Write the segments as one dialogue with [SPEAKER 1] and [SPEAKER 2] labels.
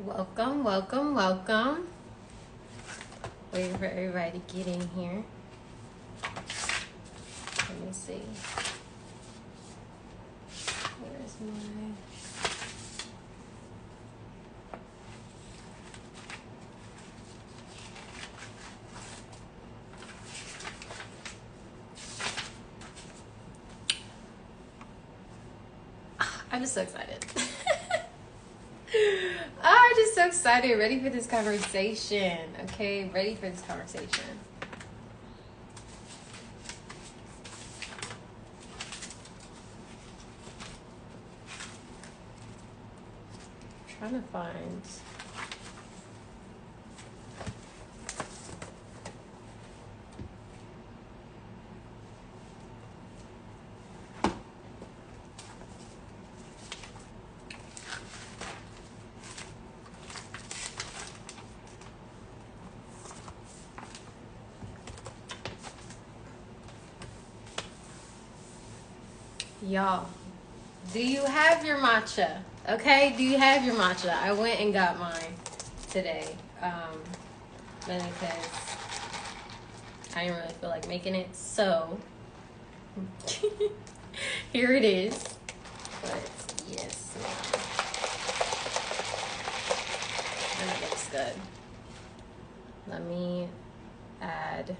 [SPEAKER 1] Welcome, welcome, welcome. Waiting for everybody to get in here. Let me see. Where's my... I'm just so excited. I'm just so excited. Ready for this conversation. Okay, ready for this conversation. I'm trying to find... Y'all, do you have your matcha? Okay, do you have your matcha? I went and got mine today. Mainly because I didn't really feel like making it. So, here it is. But, yes, and it looks good. Let me add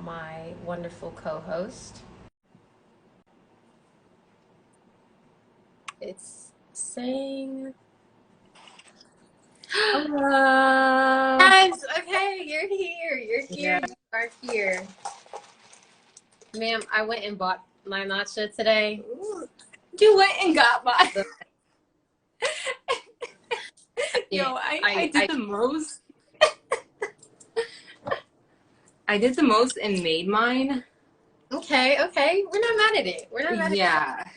[SPEAKER 1] my wonderful co-host. It's saying...
[SPEAKER 2] Hello.
[SPEAKER 1] Guys, okay, you're here. You're here.
[SPEAKER 2] Yeah.
[SPEAKER 1] You are here. Ma'am, I went and bought my matcha today.
[SPEAKER 2] Ooh. You went and got mine. Yo, I did the most. I did the most and made mine.
[SPEAKER 1] Okay. We're not mad at it. We're not mad at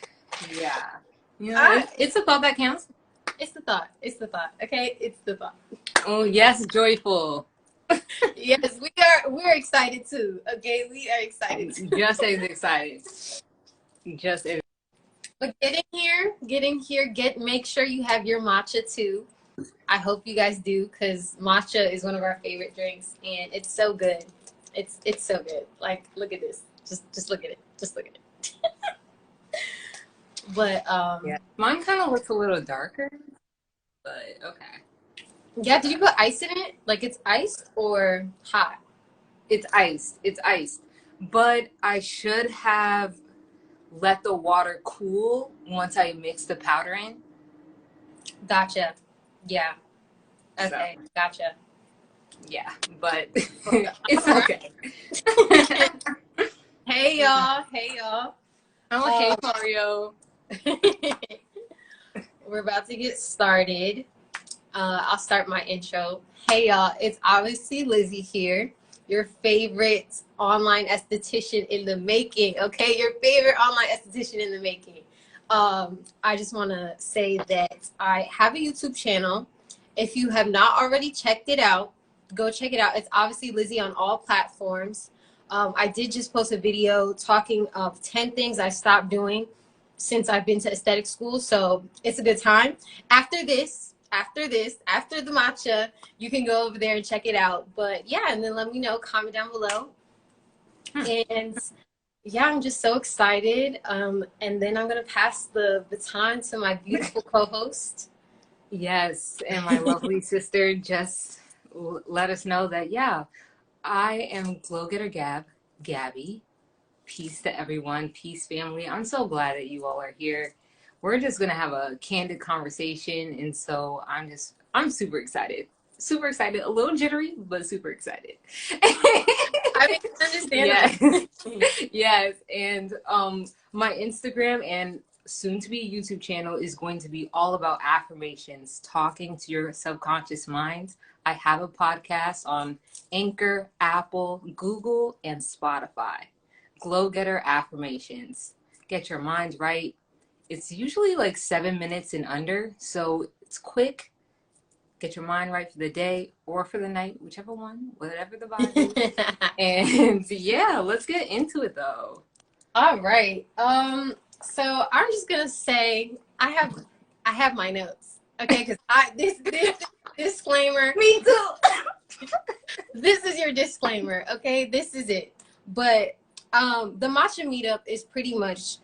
[SPEAKER 1] it.
[SPEAKER 2] Yeah. You know, it's a thought that counts.
[SPEAKER 1] It's the thought. Okay, it's the thought.
[SPEAKER 2] Oh yes, joyful.
[SPEAKER 1] Yes, we're excited too. Okay, we are excited too.
[SPEAKER 2] Just as excited. Just as.
[SPEAKER 1] But get in here, make sure you have your matcha too. I hope you guys do, because matcha is one of our favorite drinks and it's so good. It's so good. Like, look at this. Just look at it. Just look at it. But
[SPEAKER 2] Yeah. Mine kind of looks a little darker, but okay.
[SPEAKER 1] Yeah, did you put ice in it? Like, it's iced or hot?
[SPEAKER 2] It's iced. But I should have let the water cool once I mix the powder in.
[SPEAKER 1] Gotcha. Yeah. Okay, so. Gotcha.
[SPEAKER 2] Yeah, but it's okay.
[SPEAKER 1] Hey y'all.
[SPEAKER 2] Oh, hey Mario.
[SPEAKER 1] We're about to get started. I'll start my intro. Hey y'all, it's obviously Lizzie here, your favorite online esthetician in the making. Okay, your favorite online esthetician in the making. I just want to say that I have a YouTube channel. If you have not already checked it out, go check it out. It's obviously Lizzie on all platforms. I did just post a video talking of 10 things I stopped doing since I've been to aesthetic school. So it's a good time. After the matcha, you can go over there and check it out. But yeah, and then let me know, comment down below. And yeah, I'm just so excited. And then I'm going to pass the baton to my beautiful co-host.
[SPEAKER 2] Yes, and my lovely sister just let us know that, yeah, I am Glow Getter Gabby. Peace to everyone. Peace, family. I'm so glad that you all are here. We're just going to have a candid conversation. And so I'm super excited. Super excited. A little jittery, but super excited.
[SPEAKER 1] I mean, understandable.
[SPEAKER 2] Yes. And my Instagram and soon-to-be YouTube channel is going to be all about affirmations, talking to your subconscious minds. I have a podcast on Anchor, Apple, Google, and Spotify. Glow Getter Affirmations. Get your mind right. It's usually like 7 minutes and under, so it's quick. Get your mind right for the day or for the night, whichever one, whatever the vibe is. And yeah, let's get into it though.
[SPEAKER 1] All right. So I'm just gonna say I have my notes. Okay, because this disclaimer.
[SPEAKER 2] Me too.
[SPEAKER 1] This is your disclaimer, okay? This is it. But the Matcha Meetup is pretty much,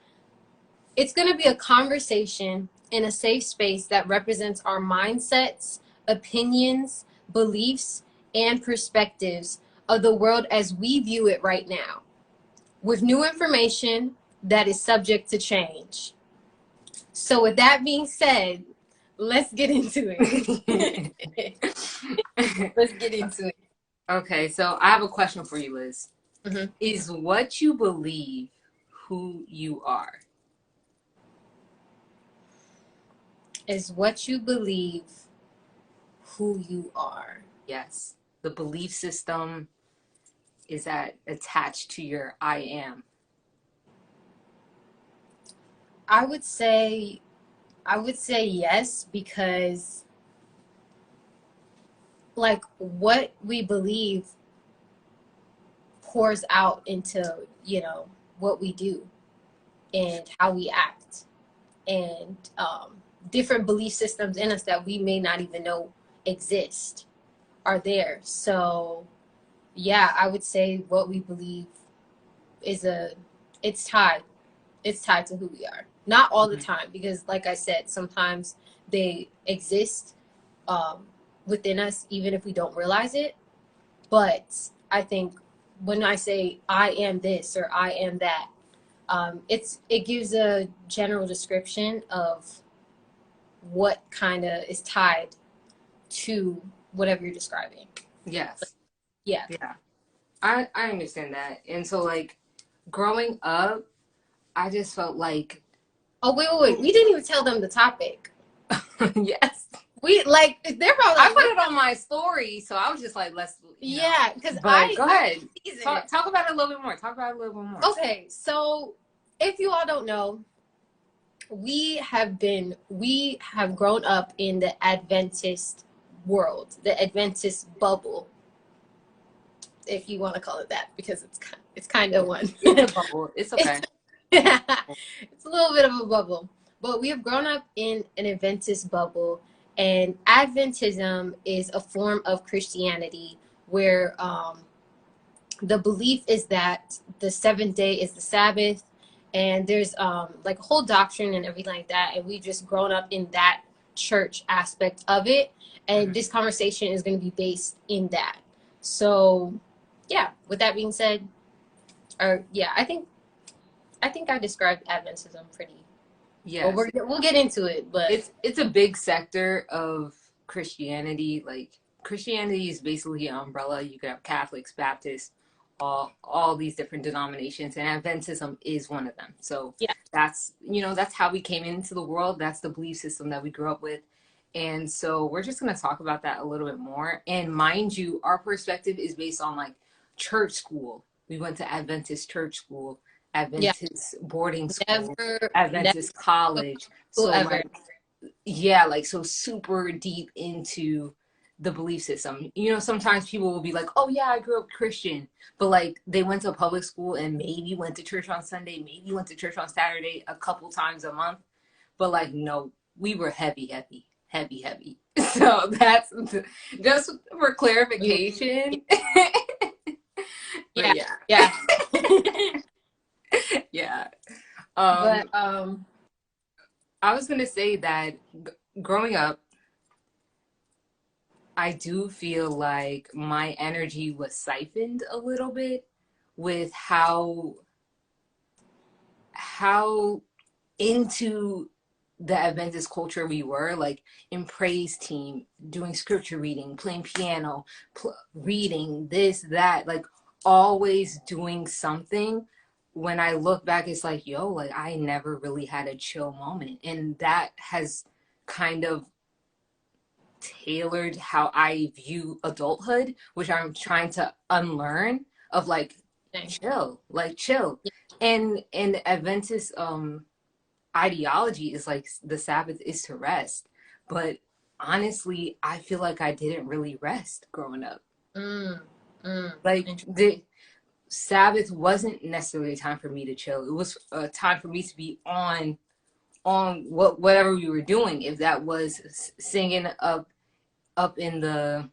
[SPEAKER 1] it's going to be a conversation in a safe space that represents our mindsets, opinions, beliefs, and perspectives of the world as we view it right now, with new information that is subject to change. So with that being said, let's get into it. Let's get into it.
[SPEAKER 2] Okay, so I have a question for you, Liz.
[SPEAKER 1] Mm-hmm.
[SPEAKER 2] Is what you believe who you are?
[SPEAKER 1] Is what you believe who you are?
[SPEAKER 2] Yes. The belief system, is that attached to your I am?
[SPEAKER 1] I would say yes, because like what we believe pours out into, what we do and how we act, and different belief systems in us that we may not even know exist are there. So yeah, I would say what we believe is it's tied to who we are. Not all the time, because like I said, sometimes they exist within us even if we don't realize it. But I think when I say I am this or I am that, it gives a general description of what kind of is tied to whatever you're describing.
[SPEAKER 2] Yes.
[SPEAKER 1] Yeah.
[SPEAKER 2] Yeah. I understand that. And so, like, growing up, I just felt like...
[SPEAKER 1] Oh, wait. We didn't even tell them the topic.
[SPEAKER 2] Yes.
[SPEAKER 1] They're probably...
[SPEAKER 2] I put it on my story, so I was just like, let's...
[SPEAKER 1] Yeah, because
[SPEAKER 2] go ahead. Talk about it a little bit more.
[SPEAKER 1] Okay, so if you all don't know, we have grown up in the Adventist world, the Adventist bubble, if you want to call it that, because it's kind of one.
[SPEAKER 2] It's a bubble. It's okay.
[SPEAKER 1] It's a little bit of a bubble, but we have grown up in an Adventist bubble, and Adventism is a form of Christianity where the belief is that the seventh day is the Sabbath, and there's like a whole doctrine and everything like that, and we've just grown up in that church aspect of it, and this conversation is going to be based in that. So yeah, with that being said, I think I described Adventism pretty.
[SPEAKER 2] Yeah,
[SPEAKER 1] well, we'll get into it, but
[SPEAKER 2] it's a big sector of Christianity. Like, Christianity is basically an umbrella. You could have Catholics, Baptists, all these different denominations, and Adventism is one of them. So
[SPEAKER 1] yeah,
[SPEAKER 2] that's how we came into the world. That's the belief system that we grew up with. And so we're just going to talk about that a little bit more. And mind you, our perspective is based on like church school. We went to Adventist church school, Adventist boarding school, Adventist college. So so super deep into the belief system. Sometimes people will be like, oh yeah, I grew up Christian, but like they went to public school and maybe went to church on Sunday, maybe went to church on Saturday a couple times a month. But like, no, we were heavy. So that's just for clarification.
[SPEAKER 1] Yeah.
[SPEAKER 2] Yeah.
[SPEAKER 1] But
[SPEAKER 2] I was gonna say that growing up, I do feel like my energy was siphoned a little bit with how into the Adventist culture we were, like in praise team, doing scripture reading, playing piano, reading this, that, like always doing something. When I look back, it's like, yo, like I never really had a chill moment. And that has kind of tailored how I view adulthood, which I'm trying to unlearn, of like chill. And Adventist ideology is like the Sabbath is to rest, but honestly I feel like I didn't really rest growing up. Like the Sabbath wasn't necessarily a time for me to chill. It was a time for me to be on on whatever we were doing, if that was singing up in the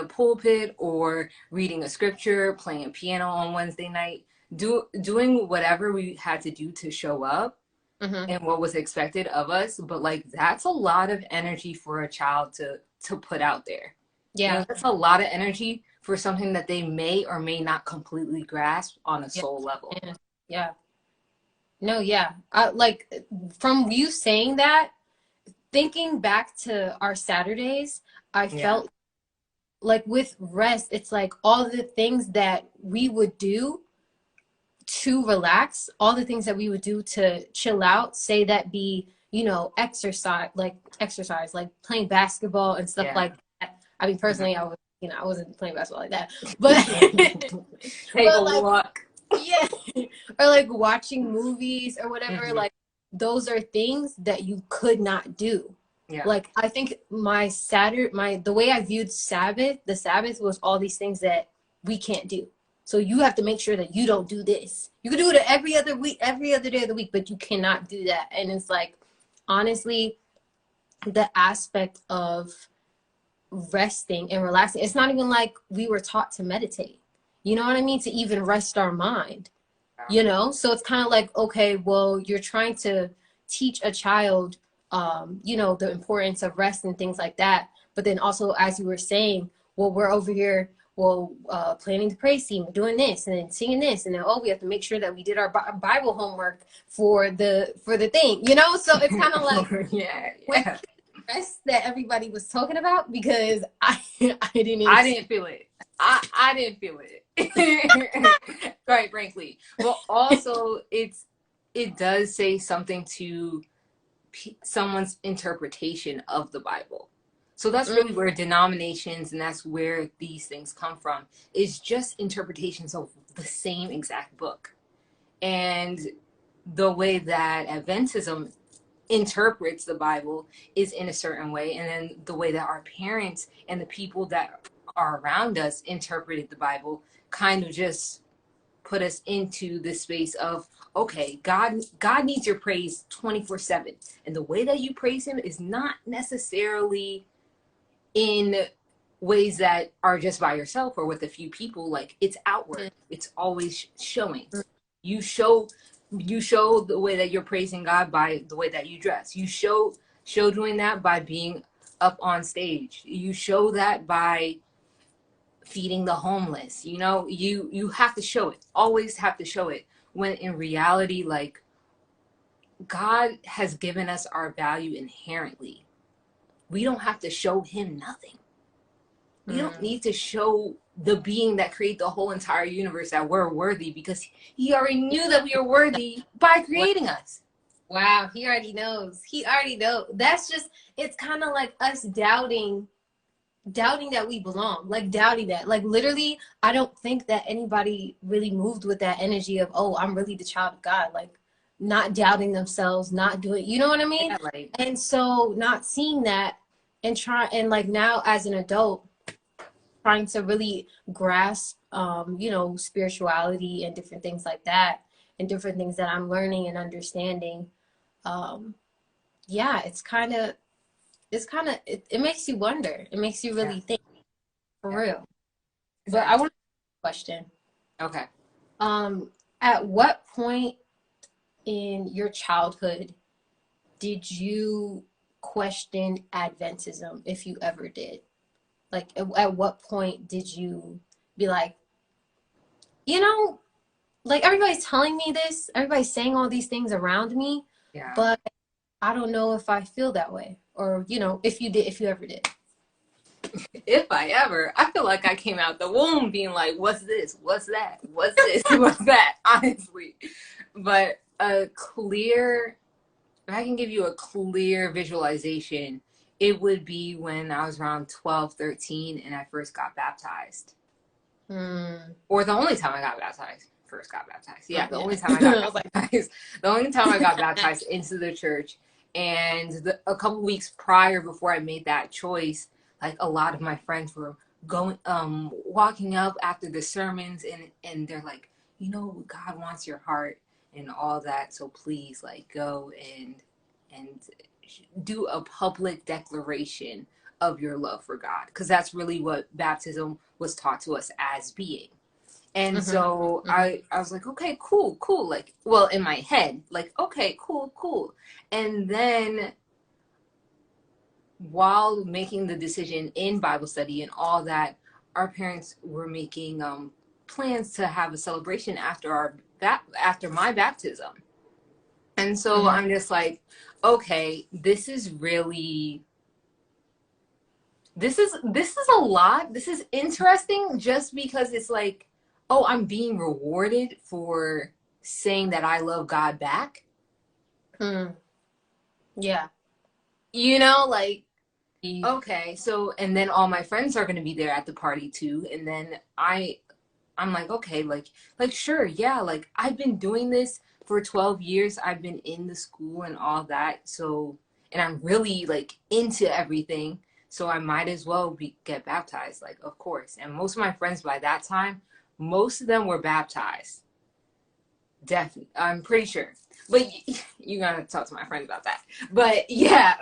[SPEAKER 2] pulpit, or reading a scripture, playing a piano on Wednesday night, doing whatever we had to do to show up and what was expected of us. But like, that's a lot of energy for a child to put out there.
[SPEAKER 1] Yeah.
[SPEAKER 2] You know, that's a lot of energy for something that they may or may not completely grasp on a soul level.
[SPEAKER 1] Yeah. No, yeah. Like, from you saying that, thinking back to our Saturdays, I felt like with rest, it's like all the things that we would do to relax, all the things that we would do to chill out, say that be, you know, exercise, like playing basketball and stuff like that. I mean, personally, I wasn't playing basketball like that, but
[SPEAKER 2] take a walk.
[SPEAKER 1] Yeah. Or like watching movies or whatever, like those are things that you could not do.
[SPEAKER 2] Yeah.
[SPEAKER 1] Like, I think the way I viewed the Sabbath was all these things that we can't do. So you have to make sure that you don't do this. You can do it every other week, every other day of the week, but you cannot do that. And it's like, honestly, the aspect of resting and relaxing, it's not even like we were taught to meditate. You know what I mean? To even rest our mind, you know? So it's kind of like, okay, well, you're trying to teach a child, you know, the importance of rest and things like that. But then also, as you were saying, well, we're over here, planning the praise team, doing this and then singing this. And then, we have to make sure that we did our Bible homework for the thing, you know? So it's kind of like, rest that everybody was talking about, because I didn't
[SPEAKER 2] feel it. I didn't feel it. Quite frankly. But also, it does say something to someone's interpretation of the Bible. So that's really where denominations, and that's where these things come from, is just interpretations of the same exact book. And the way that Adventism interprets the Bible is in a certain way, and then the way that our parents and the people that are around us interpreted the Bible kind of just put us into this space of, okay, God needs your praise 24/7, and the way that you praise him is not necessarily in ways that are just by yourself or with a few people. Like, it's outward. It's always showing. You show the way that you're praising God by the way that you dress. You show doing that by being up on stage. You show that by feeding the homeless. You know, you have to show it. Always have to show it. When in reality, like, God has given us our value inherently. We don't have to show him nothing. We don't need to show the being that created the whole entire universe that we're worthy, because he already knew that we were worthy by creating us.
[SPEAKER 1] Wow, he already knows. He already knows. That's just, it's kind of like us doubting that we belong, like doubting that. Like, literally, I don't think that anybody really moved with that energy of, oh, I'm really the child of God. Like, not doubting themselves, not doing, you know what I mean?
[SPEAKER 2] Yeah, right.
[SPEAKER 1] And so not seeing that and like, now as an adult, trying to really grasp, you know, spirituality and different things like that, and different things that I'm learning and understanding. Yeah, it makes you wonder. It makes you really think, for real. But I want a question.
[SPEAKER 2] Okay.
[SPEAKER 1] At what point in your childhood did you question Adventism, if you ever did? Like, at what point did you be like, you know, like, everybody's telling me this, everybody's saying all these things around me, but I don't know if I feel that way? Or, you know, if you ever did.
[SPEAKER 2] If I ever, I feel like I came out the womb being like, what's this? What's that? What's this? What's that? Honestly. But if I can give you a clear visualization, it would be when I was around 12, 13, and I first got baptized. Or the only time I got baptized. Yeah, the only time I got baptized. The only time I got baptized into the church. And a couple weeks prior, before I made that choice, like, a lot of my friends were walking up after the sermons, and they're like, you know, God wants your heart and all that, so please, like, go and and do a public declaration of your love for God, because that's really what baptism was taught to us as being. And so I was like, okay, cool. Like, well, in my head, like, okay, cool. And then while making the decision in Bible study and all that, our parents were making plans to have a celebration after after my baptism. And so I'm just like, okay, this is a lot. This is interesting just because it's like, oh, I'm being rewarded for saying that I love God back.
[SPEAKER 1] Yeah.
[SPEAKER 2] You know, like, okay, so, and then all my friends are going to be there at the party too. And then I'm like, okay, like, sure. Yeah. Like, I've been doing this for 12 years. I've been in the school and all that. So, and I'm really like into everything. So I might as well get baptized, like, of course. And most of my friends by that time, most of them were baptized. Definitely. I'm pretty sure. But you gotta talk to my friend about that. But yeah,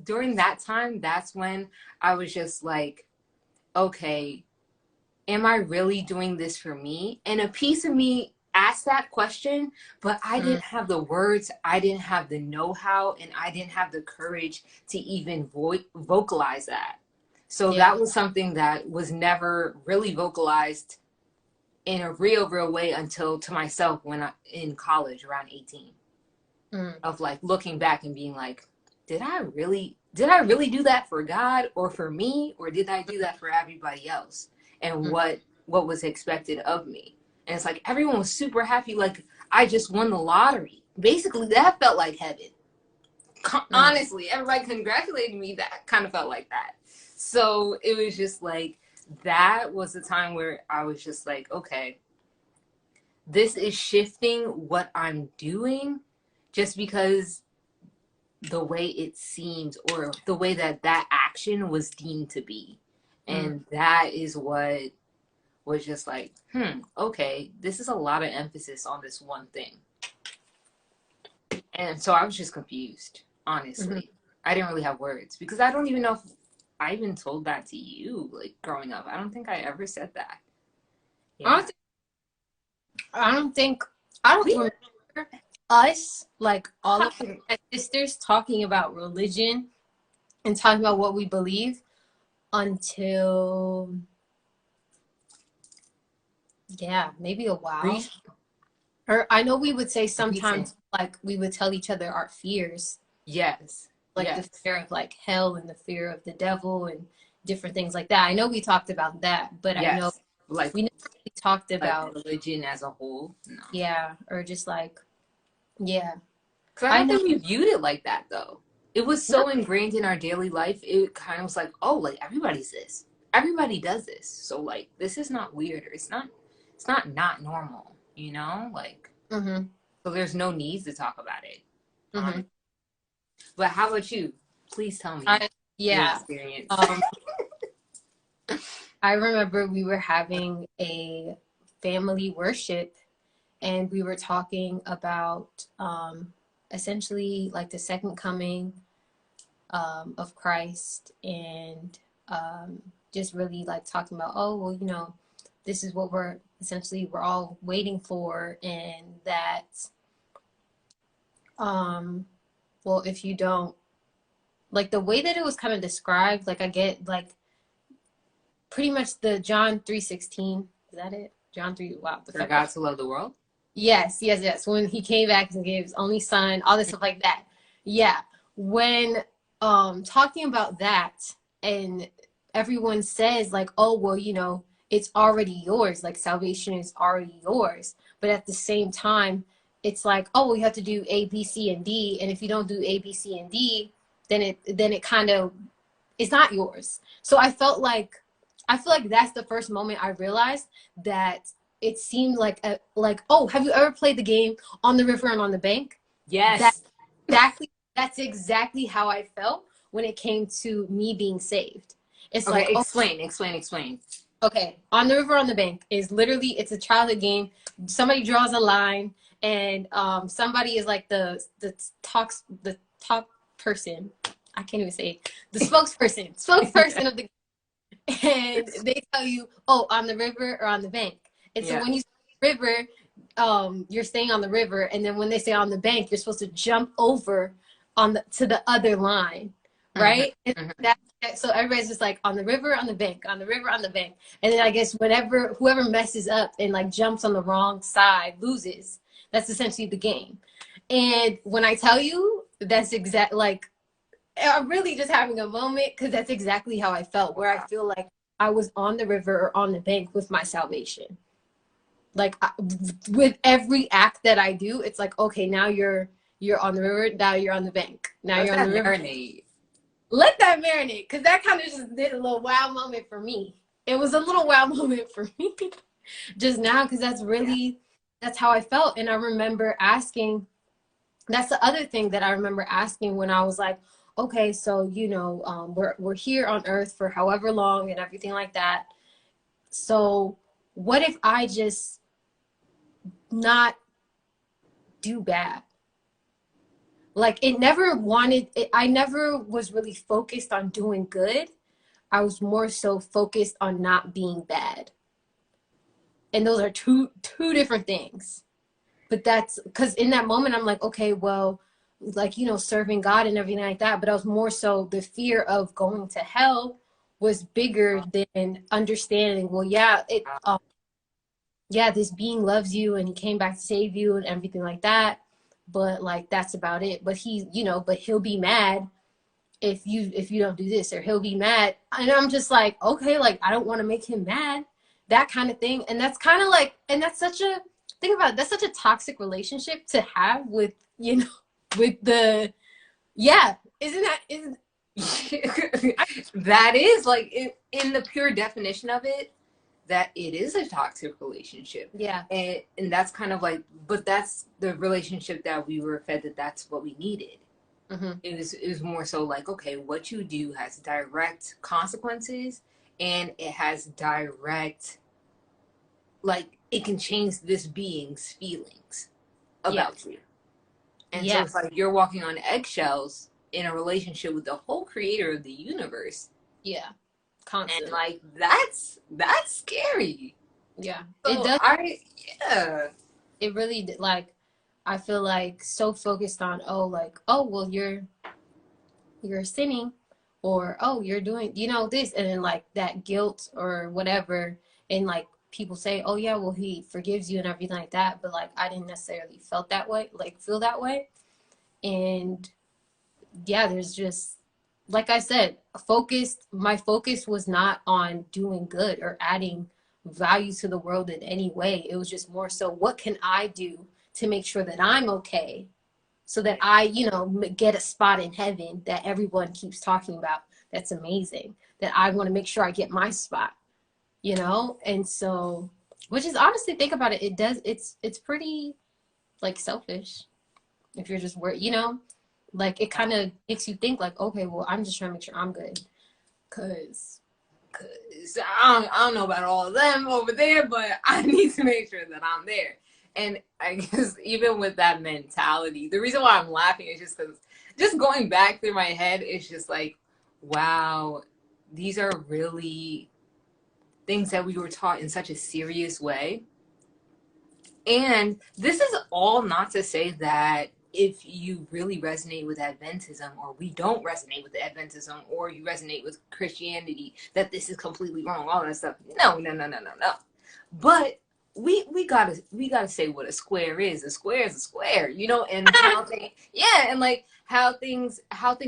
[SPEAKER 2] during that time, that's when I was just like, okay, am I really doing this for me? And a piece of me asked that question, but I didn't have the words, I didn't have the know-how, and I didn't have the courage to even vocalize that. So that was something that was never really vocalized in a real way until to myself when I in college around 18. Of like looking back and being like, did I really do that for God or for me, or did I do that for everybody else? And what was expected of me? And it's like everyone was super happy, like I just won the lottery. Basically, that felt like heaven. Honestly, everybody congratulated me. That kind of felt like that. So it was just like, that was the time where I was just like, okay, this is shifting what I'm doing just because the way it seems, or the way that action was deemed to be. And that is what was just like, okay, this is a lot of emphasis on this one thing. And so I was just confused, honestly. I didn't really have words, because I don't even know if I even told that to you, like, growing up. I don't think I ever said that. Yeah.
[SPEAKER 1] I don't remember us, like, all of my sisters talking about religion and talking about what we believe until, maybe a while. Or I know we would say sometimes, like, we would tell each other our fears.
[SPEAKER 2] Yes.
[SPEAKER 1] Like the fear of like hell and the fear of the devil and different things like that. I know we talked about that, but I know
[SPEAKER 2] like
[SPEAKER 1] we never really talked about
[SPEAKER 2] religion as a whole. No.
[SPEAKER 1] Yeah, or just like,
[SPEAKER 2] Because I don't think we viewed it like that though. It was so ingrained in our daily life. It kind of was like, oh, like everybody's this. Everybody does this. So like, this is not weird, or it's not normal, you know? Like, so there's no need to talk about it. But how about you? Please tell me your experience.
[SPEAKER 1] I remember we were having a family worship, and we were talking about essentially like the second coming of Christ, and just really like talking about, oh, well, you know, this is what we're all waiting for, and that well, if you don't, like, the way that it was kind of described, like, I get, like, pretty much the John 3:16. Is that it? John 3, wow.
[SPEAKER 2] For God to love the world?
[SPEAKER 1] Yes. When he came back and gave his only son, all this stuff like that. Yeah. When talking about that, and everyone says, like, oh, well, you know, it's already yours. Like, salvation is already yours. But at the same time, it's like, oh, well, you have to do A, B, C, and D. And if you don't do A, B, C, and D, then it kind of, it's not yours. So I feel like that's the first moment I realized that it seemed like, oh, have you ever played the game On the River and on the Bank?
[SPEAKER 2] Yes.
[SPEAKER 1] That's exactly how I felt when it came to me being saved. It's
[SPEAKER 2] okay,
[SPEAKER 1] like,
[SPEAKER 2] explain.
[SPEAKER 1] Okay, On the River on the Bank is literally, it's a childhood game. Somebody draws a line, and somebody is like the top person. I can't even say it. The spokesperson of the, and they tell you, oh, on the river or on the bank. And so when you say river, you're staying on the river, and then when they say on the bank, you're supposed to jump over to the other line, right? So everybody's just like on the river, on the bank, on the river, on the bank. And then I guess whoever messes up and like jumps on the wrong side loses. That's essentially the game. And when I tell you, that's like, I'm really just having a moment, because that's exactly how I felt, where I feel like I was on the river or on the bank with my salvation. Like with every act that I do, it's like, okay, now you're on the river, now you're on the bank, now you're on the river.
[SPEAKER 2] Marinate.
[SPEAKER 1] Let that marinate, because that kind of just did a little wow moment for me. It was a little wow moment for me just now, because that's how I felt. And I remember asking, that's the other thing that I remember asking when I was like, okay, so, we're here on earth for however long and everything like that. So what if I just not do bad? Like, I never was really focused on doing good. I was more so focused on not being bad. And those are two different things. But that's because in that moment, I'm like, okay, well, like, serving God and everything like that. But I was more so, the fear of going to hell was bigger than understanding, well, this being loves you and he came back to save you and everything like that. But like, that's about it. But but he'll be mad if you don't do this, or he'll be mad. And I'm just like, okay, like, I don't want to make him mad, that kind of thing. And that's kind of like, and that's such a, think about it, that's such a toxic relationship to have with, with the, isn't
[SPEAKER 2] that is like, in the pure definition of it, that it is a toxic relationship.
[SPEAKER 1] Yeah.
[SPEAKER 2] And that's kind of like, but that's the relationship that we were fed, that's what we needed.
[SPEAKER 1] Mm-hmm.
[SPEAKER 2] It was more so like, okay, what you do has direct consequences, and it has direct, like, it can change this being's feelings about you. And so it's like you're walking on eggshells in a relationship with the whole creator of the universe.
[SPEAKER 1] Yeah. Constant.
[SPEAKER 2] And like, that's scary.
[SPEAKER 1] Yeah.
[SPEAKER 2] So
[SPEAKER 1] it does.
[SPEAKER 2] It
[SPEAKER 1] really, like, I feel like so focused on, well, you're sinning, or, oh, you're doing, this, and then like that guilt or whatever. And like, people say, oh yeah, well, he forgives you and everything like that. But like, I didn't necessarily feel that way. And yeah, there's just, like I said, my focus was not on doing good or adding value to the world in any way. It was just more so, what can I do to make sure that I'm okay, so that I, get a spot in heaven that everyone keeps talking about. That's amazing. That I want to make sure I get my spot, And so, which is, honestly, think about it, it's pretty, like, selfish if you're just worried, like, it kind of makes you think like, okay, well, I'm just trying to make sure I'm good. Cause
[SPEAKER 2] I don't know about all of them over there, but I need to make sure that I'm there. And I guess even with that mentality, the reason why I'm laughing is just because, just going back through my head, it's just like, wow, these are really things that we were taught in such a serious way. And this is all not to say that if you really resonate with Adventism, or we don't resonate with the Adventism, or you resonate with Christianity, that this is completely wrong, all that stuff. No. But we gotta say what a square is. A square is a square, and how and like how things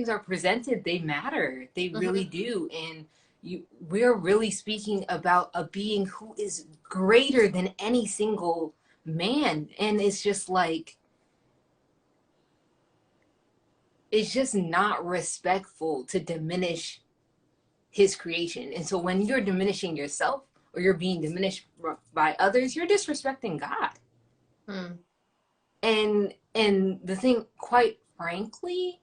[SPEAKER 2] are presented, they matter. They really do. And we're really speaking about a being who is greater than any single man. And it's just like, it's just not respectful to diminish his creation. And so when you're diminishing yourself, or you're being diminished by others, you're disrespecting God. And the thing, quite frankly,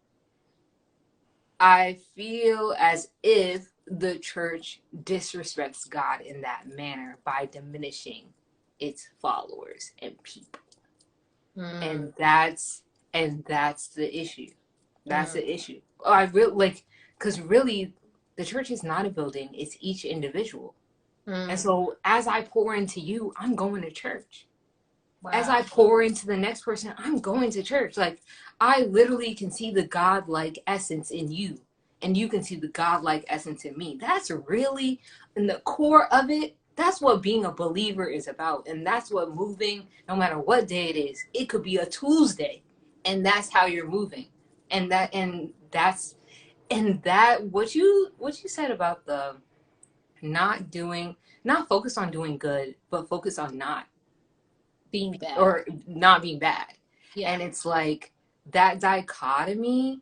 [SPEAKER 2] I feel as if the church disrespects God in that manner by diminishing its followers and people. And that's the issue. That's the issue. Oh, I really like, because really the church is not a building, it's each individual. And so as I pour into you, I'm going to church. Wow. As I pour into the next person, I'm going to church. Like, I literally can see the God-like essence in you, and you can see the God-like essence in me. That's really, in the core of it, that's what being a believer is about. And that's what moving, no matter what day it is, it could be a Tuesday, and that's how you're moving. And that's what you said about the not focus on doing good, but focus on not
[SPEAKER 1] being bad
[SPEAKER 2] or not being bad.
[SPEAKER 1] Yeah.
[SPEAKER 2] And it's like that dichotomy,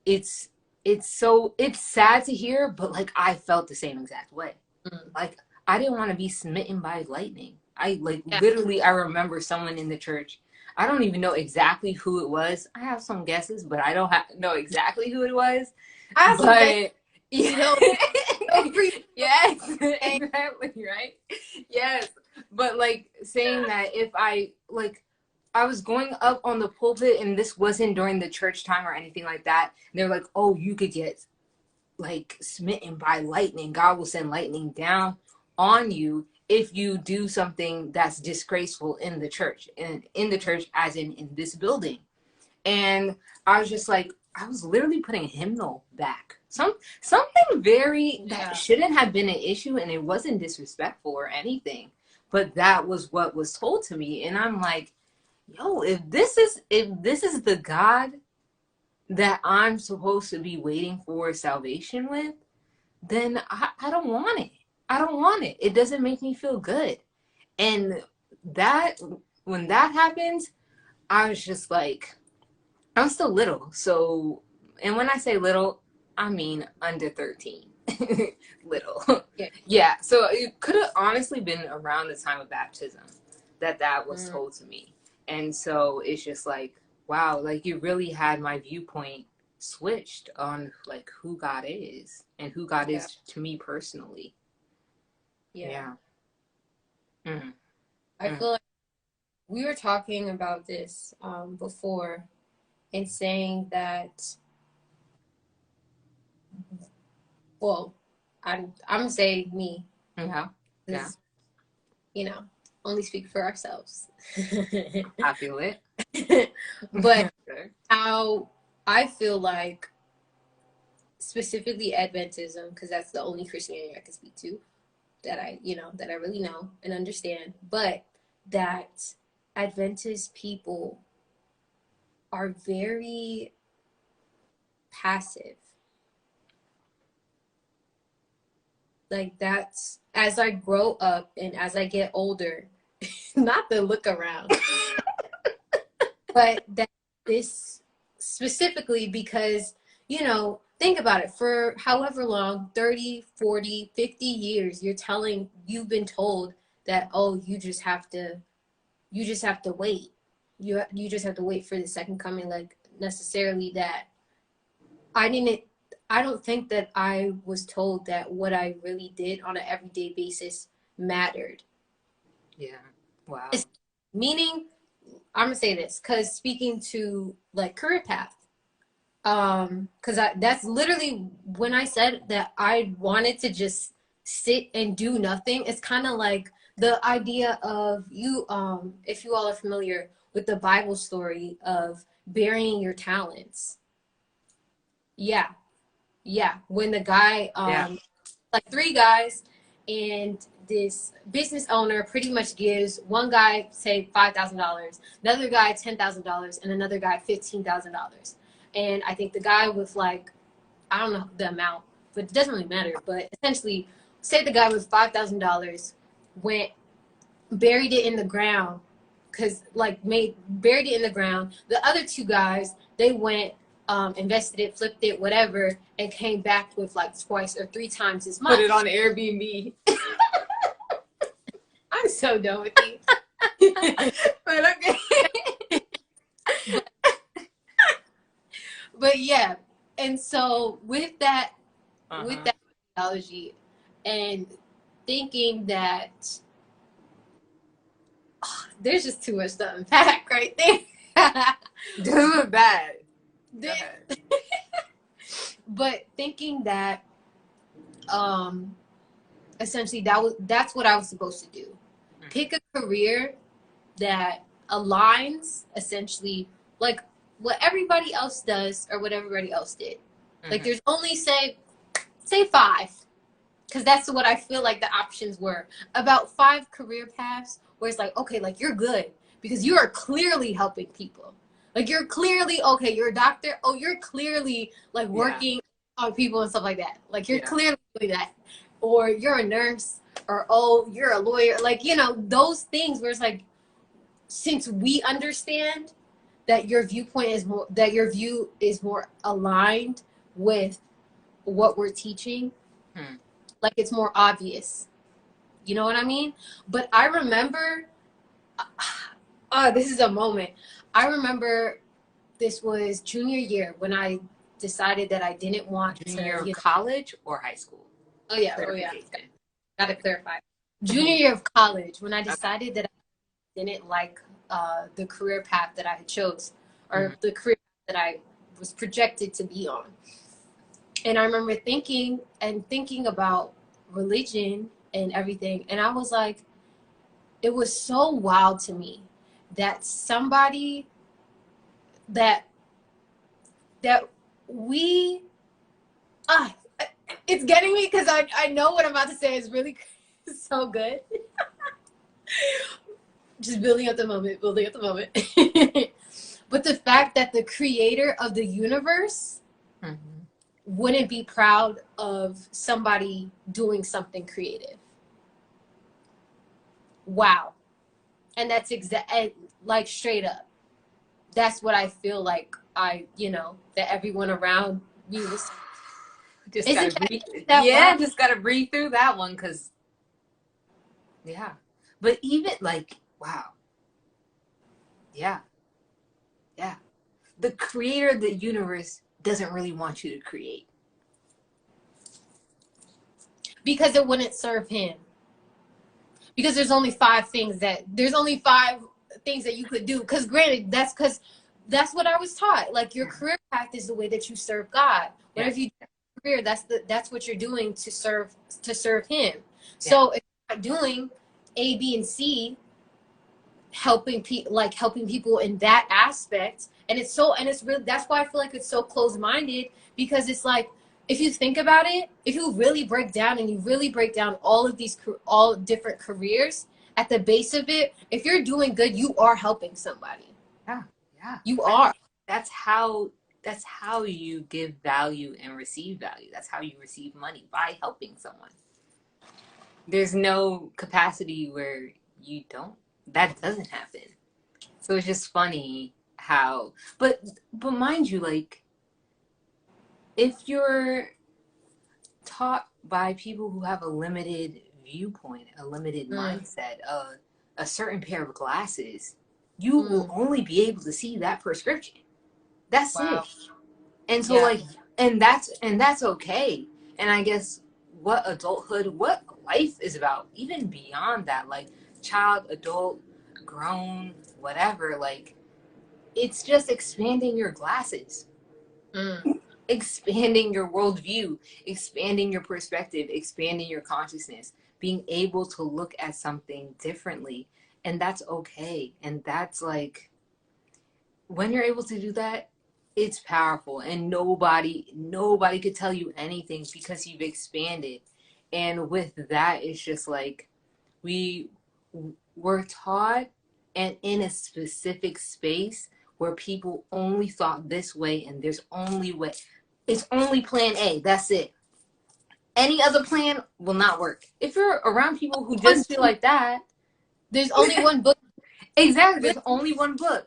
[SPEAKER 2] it's sad to hear, but like I felt the same exact way. Like I didn't want to be smitten by lightning. Literally, I remember someone in the church. I don't even know exactly who it was. I have some guesses, but I don't know exactly who it was.
[SPEAKER 1] I have some guesses.
[SPEAKER 2] Yes, exactly, right? Yes. But like saying that if I was going up on the pulpit, and this wasn't during the church time or anything like that, and they're like, oh, you could get like smitten by lightning. God will send lightning down on you if you do something that's disgraceful in the church, and in the church as in this building. And I was just like, I was literally putting a hymnal back. Something very that shouldn't have been an issue, and it wasn't disrespectful or anything. But that was what was told to me. And I'm like, yo, if this is the God that I'm supposed to be waiting for salvation with, then I don't want it. I don't want it. It doesn't make me feel good. And when that happens, I was just like, I'm still little. So, and when I say little, I mean under 13. Little. Yeah. So it could have honestly been around the time of baptism that was told to me. And so it's just like, wow, like you really had my viewpoint switched on like who God is and who God is to me personally. Yeah.
[SPEAKER 1] I feel like we were talking about this before, and saying that, well, I'm gonna say me.
[SPEAKER 2] Yeah.
[SPEAKER 1] Only speak for ourselves.
[SPEAKER 2] I feel it.
[SPEAKER 1] But how I feel like, specifically Adventism, because that's the only Christianity I can speak to that I really know and understand, but that Adventist people are very passive. Like, that's, as I grow up and as I get older, not the look around, but that this specifically because, think about it, for however long, 30, 40, 50 years, you've been told that, oh, you just have to wait. You just have to wait for the second coming. Like, necessarily that I don't think that I was told that what I really did on an everyday basis mattered.
[SPEAKER 2] Yeah. Wow.
[SPEAKER 1] Meaning, I'm gonna say this because speaking to like career path, because that's literally when I said that I wanted to just sit and do nothing. It's kind of like the idea of you, if you all are familiar with the Bible story of burying your talents. Yeah. When the guy, like 3 guys, and this business owner pretty much gives one guy, say, $5,000, another guy $10,000, and another guy $15,000. And I think the guy with, like, I don't know the amount, but it doesn't really matter. But essentially, say the guy with $5,000 went, buried it in the ground, buried it in the ground. The other 2 guys, they went, invested it, flipped it, whatever, and came back with like twice or 3 times as much.
[SPEAKER 2] Put it on Airbnb.
[SPEAKER 1] I'm so done with you.
[SPEAKER 2] But okay.
[SPEAKER 1] But yeah, and so with that theology, and thinking that there's just too much to unpack right there.
[SPEAKER 2] Do it bad.
[SPEAKER 1] But thinking that essentially that's what I was supposed to do. Pick a career that aligns essentially like what everybody else does or what everybody else did. Like there's only say 5, because that's what I feel like the options were. About 5 career paths where it's like, okay, like you're good because you are clearly helping people. Like you're clearly, okay, you're a doctor. Oh, you're clearly like working on people and stuff like that. Like you're clearly doing that. Or you're a nurse, or oh, you're a lawyer. Like, you know, those things where it's like, since we understand that your viewpoint is more, that your view is more aligned with what we're teaching, like it's more obvious. You know what I mean? But I remember, this is a moment. I remember this was junior year when I decided that I didn't want
[SPEAKER 2] junior year
[SPEAKER 1] to.
[SPEAKER 2] Of college or high school?
[SPEAKER 1] Oh yeah. Gotta clarify. Junior year of college when I decided that I didn't like the career path that I had chose, or the career that I was projected to be on. And I remember thinking about religion and everything. And I was like, it was so wild to me that somebody that we, it's getting me because I know what I'm about to say is really so good. Just building up the moment. But the fact that the creator of the universe wouldn't be proud of somebody doing something creative. Wow. And that's like straight up. That's what I feel like that everyone around me was.
[SPEAKER 2] Just gotta breathe through that one, because but even like, wow, the creator of the universe doesn't really want you to create
[SPEAKER 1] because it wouldn't serve him, because there's only 5 things that you could do, because granted that's what I was taught, like your career path is the way that you serve God. Whatever you do in your career, that's what you're doing to serve him. So if you're not doing A, B, and C, helping people in that aspect, and it's really, that's why I feel like it's so closed-minded, because it's like, if you think about it, if you really break down all of these all different careers, at the base of it, if you're doing good, you are helping somebody. You are.
[SPEAKER 2] That's how you give value and receive value. That's how you receive money, by helping someone. There's no capacity where that doesn't happen. So it's just funny how, but mind you, like, if you're taught by people who have a limited viewpoint, a limited mindset, a certain pair of glasses, you will only be able to see that prescription. That's it. And so and that's okay. And I guess what life is about, even beyond that, like child, adult, grown, whatever, like it's just expanding your glasses, expanding your worldview, expanding your perspective, expanding your consciousness, being able to look at something differently. And that's okay. And that's like, when you're able to do that, it's powerful. And nobody could tell you anything, because you've expanded. And with that, it's just like, we're taught and in a specific space where people only thought this way, and there's only way. It's only plan A. That's it. Any other plan will not work. If you're around people who just feel like that,
[SPEAKER 1] there's only one book.
[SPEAKER 2] Exactly. There's only one book.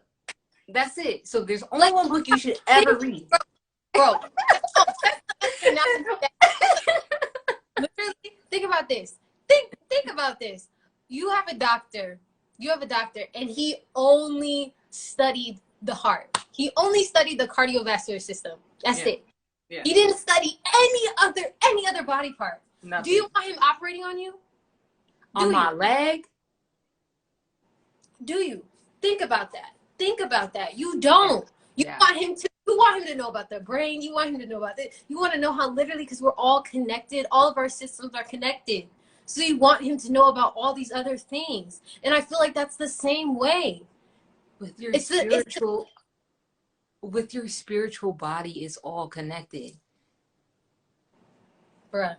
[SPEAKER 2] That's it. So there's only one book you should ever read.
[SPEAKER 1] Bro. Literally, think about this. Think about this. You have a doctor, and he only studied the heart. He only studied the cardiovascular system. That's it. Yeah. He didn't study any other body part.
[SPEAKER 2] Nothing.
[SPEAKER 1] Do you want him operating on you?
[SPEAKER 2] On my leg?
[SPEAKER 1] Do you? Think about that. Think about that. You don't. You
[SPEAKER 2] Yeah.
[SPEAKER 1] want him to. You want him to know about the brain. You want him to know about this. You want to know how literally, because we're all connected. All of our systems are connected. So you want him to know about all these other things. And I feel like that's the same way.
[SPEAKER 2] With your
[SPEAKER 1] It's
[SPEAKER 2] with your spiritual body is all connected.
[SPEAKER 1] bruh,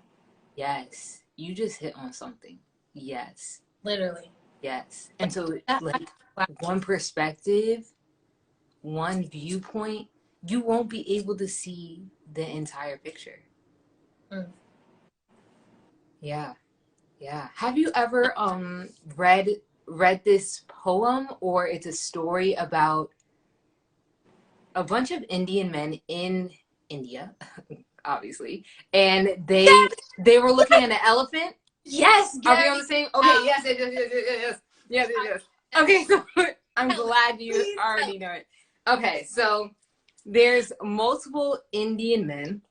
[SPEAKER 2] Yes. You just hit on something. Yes.
[SPEAKER 1] literally.
[SPEAKER 2] Yes. And so,
[SPEAKER 1] That,
[SPEAKER 2] like, one perspective, one viewpoint, you won't be able to see the entire picture.
[SPEAKER 1] Mm.
[SPEAKER 2] Yeah. Yeah. Have you ever read this poem, or it's a story about a bunch of Indian men in India, obviously, and they were looking at an elephant.
[SPEAKER 1] yes,
[SPEAKER 2] Are
[SPEAKER 1] Gabby.
[SPEAKER 2] we on the same? Okay, yes. Okay, so I'm glad you
[SPEAKER 1] Please
[SPEAKER 2] already know it. Okay, so there's multiple Indian men.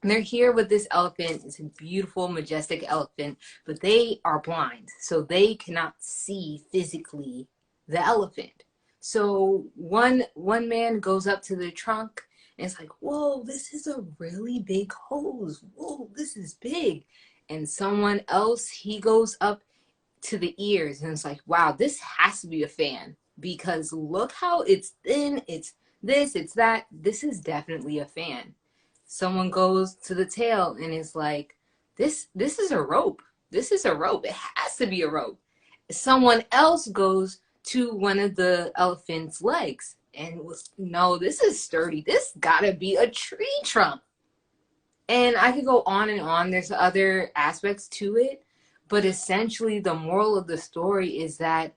[SPEAKER 2] And they're here with this elephant. It's a beautiful, majestic elephant, but they are blind, so they cannot see physically the elephant. So one man goes up to the trunk and it's like, whoa, this is a really big hose. Whoa, this is big. And someone else, he goes up to the ears and it's like, wow, this has to be a fan because look how it's thin, it's this, it's that. This is definitely a fan. Someone goes to the tail and is like, this is a rope. This is a rope. It has to be a rope. Someone else goes to one of the elephant's legs and was, no, this is sturdy. This gotta be a tree trunk. And I could go on and on. There's other aspects to it. But essentially, the moral of the story is that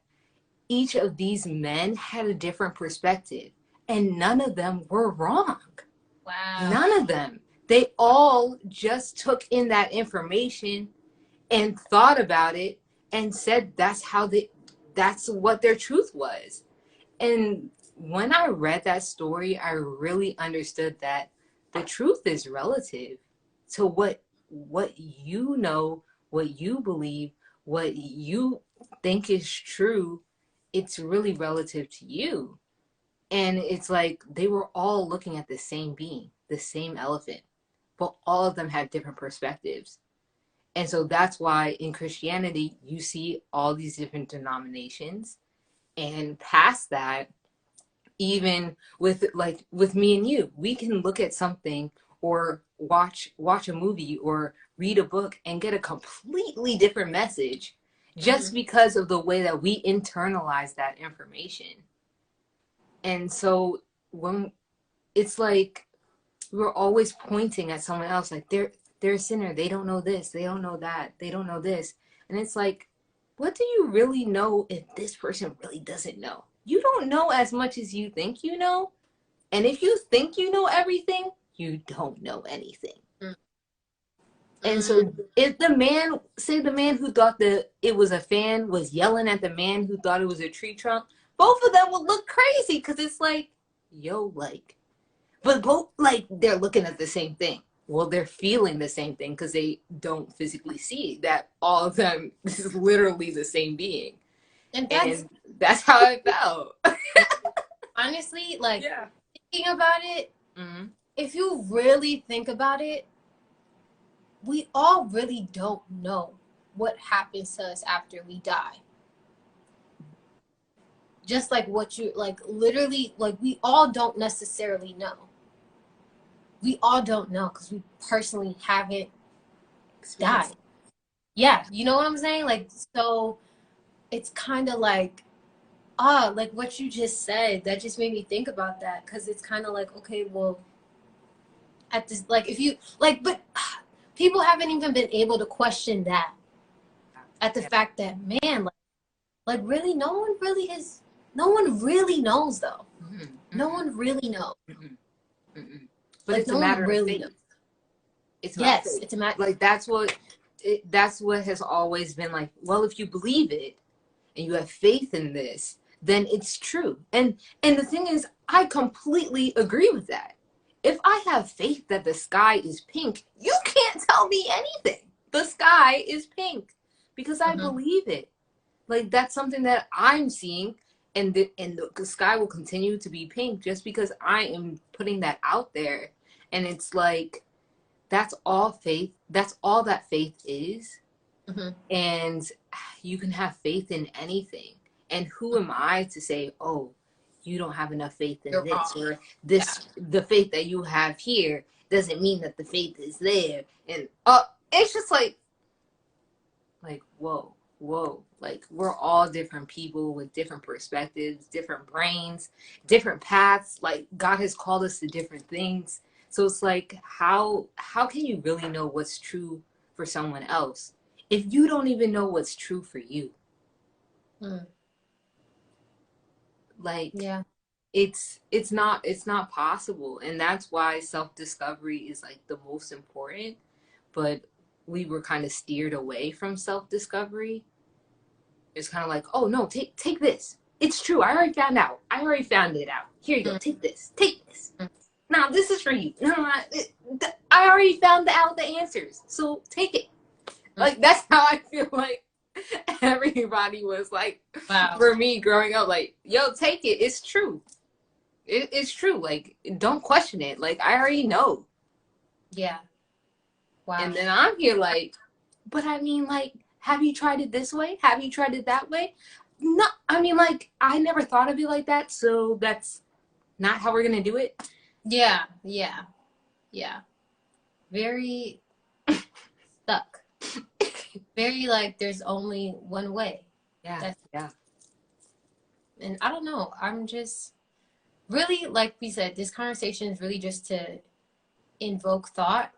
[SPEAKER 2] each of these men had a different perspective. And none of them were wrong.
[SPEAKER 1] Wow.
[SPEAKER 2] None of them. They all just took in that information and thought about it and said that's what their truth was. And when I read that story, I really understood that the truth is relative to what you know, what you believe, what you think is true. It's really relative to you. And it's like they were all looking at the same being, the same elephant, but all of them had different perspectives. And so that's why in Christianity, you see all these different denominations. And past that, even with me and you, we can look at something or watch a movie or read a book and get a completely different message just because of the way that we internalize that information. And so when it's like we're always pointing at someone else, like they're a sinner, they don't know this, they don't know that, they don't know this. And it's like, what do you really know if this person really doesn't know? You don't know as much as you think you know. And if you think you know everything, you don't know anything. And so if the man who thought that it was a fan was yelling at the man who thought it was a tree trunk, both of them would look crazy because it's like, yo, like, but both, like, they're looking at the same thing. Well, they're feeling the same thing because they don't physically see that all of them is literally the same being. And that's how I felt.
[SPEAKER 1] Honestly, like, thinking about it, if you really think about it, we all really don't know what happens to us after we die. Just like what you, like, literally, like, we all don't necessarily know. We all don't know because we personally haven't died. Yeah, you know what I'm saying? Like, so it's kind of like, like what you just said, that just made me think about that because it's kind of like, okay, well, at this, like, if you, like, but people haven't even been able to question that at the fact that, man, like really, no one really knows, though. No one really knows.
[SPEAKER 2] But like, it's a matter of faith. It's a matter. Like that's what has always been like. Well, if you believe it and you have faith in this, then it's true. And the thing is, I completely agree with that. If I have faith that the sky is pink, you can't tell me anything. The sky is pink because I believe it. Like that's something that I'm seeing. the sky will continue to be pink just because I am putting that out there. And it's like, that's all faith. That's all that faith is.
[SPEAKER 1] Mm-hmm.
[SPEAKER 2] And you can have faith in anything. And who am I to say, oh, you don't have enough faith in
[SPEAKER 1] You're
[SPEAKER 2] this,
[SPEAKER 1] wrong.
[SPEAKER 2] or this, the faith that you have here doesn't mean that the faith is there. And it's just like, whoa, like we're all different people with different perspectives, different brains, different paths. Like God has called us to different things. So it's like, how can you really know what's true for someone else if you don't even know what's true for you? Like,
[SPEAKER 1] Yeah.
[SPEAKER 2] it's not possible. And that's why self-discovery is like the most important. But we were kind of steered away from self-discovery. It's kind of like, oh no, take this. It's true. I already found it out. Here you go. Take this. Now this is for you. No, I already found out the answers. So take it. Like, that's how I feel like everybody was like,
[SPEAKER 1] wow.
[SPEAKER 2] For me growing up, like, yo, take it. It's true. It's true. Like, don't question it. Like, I already know.
[SPEAKER 1] Yeah. Wow.
[SPEAKER 2] And then I'm here like, but I mean, like, have you tried it this way? Have you tried it that way? No, I mean, like, I never thought of it like that. So that's not how we're going to do it.
[SPEAKER 1] Yeah. Very stuck. Very like there's only one way.
[SPEAKER 2] Yeah.
[SPEAKER 1] And I don't know. I'm just really, like we said, this conversation is really just to invoke thought,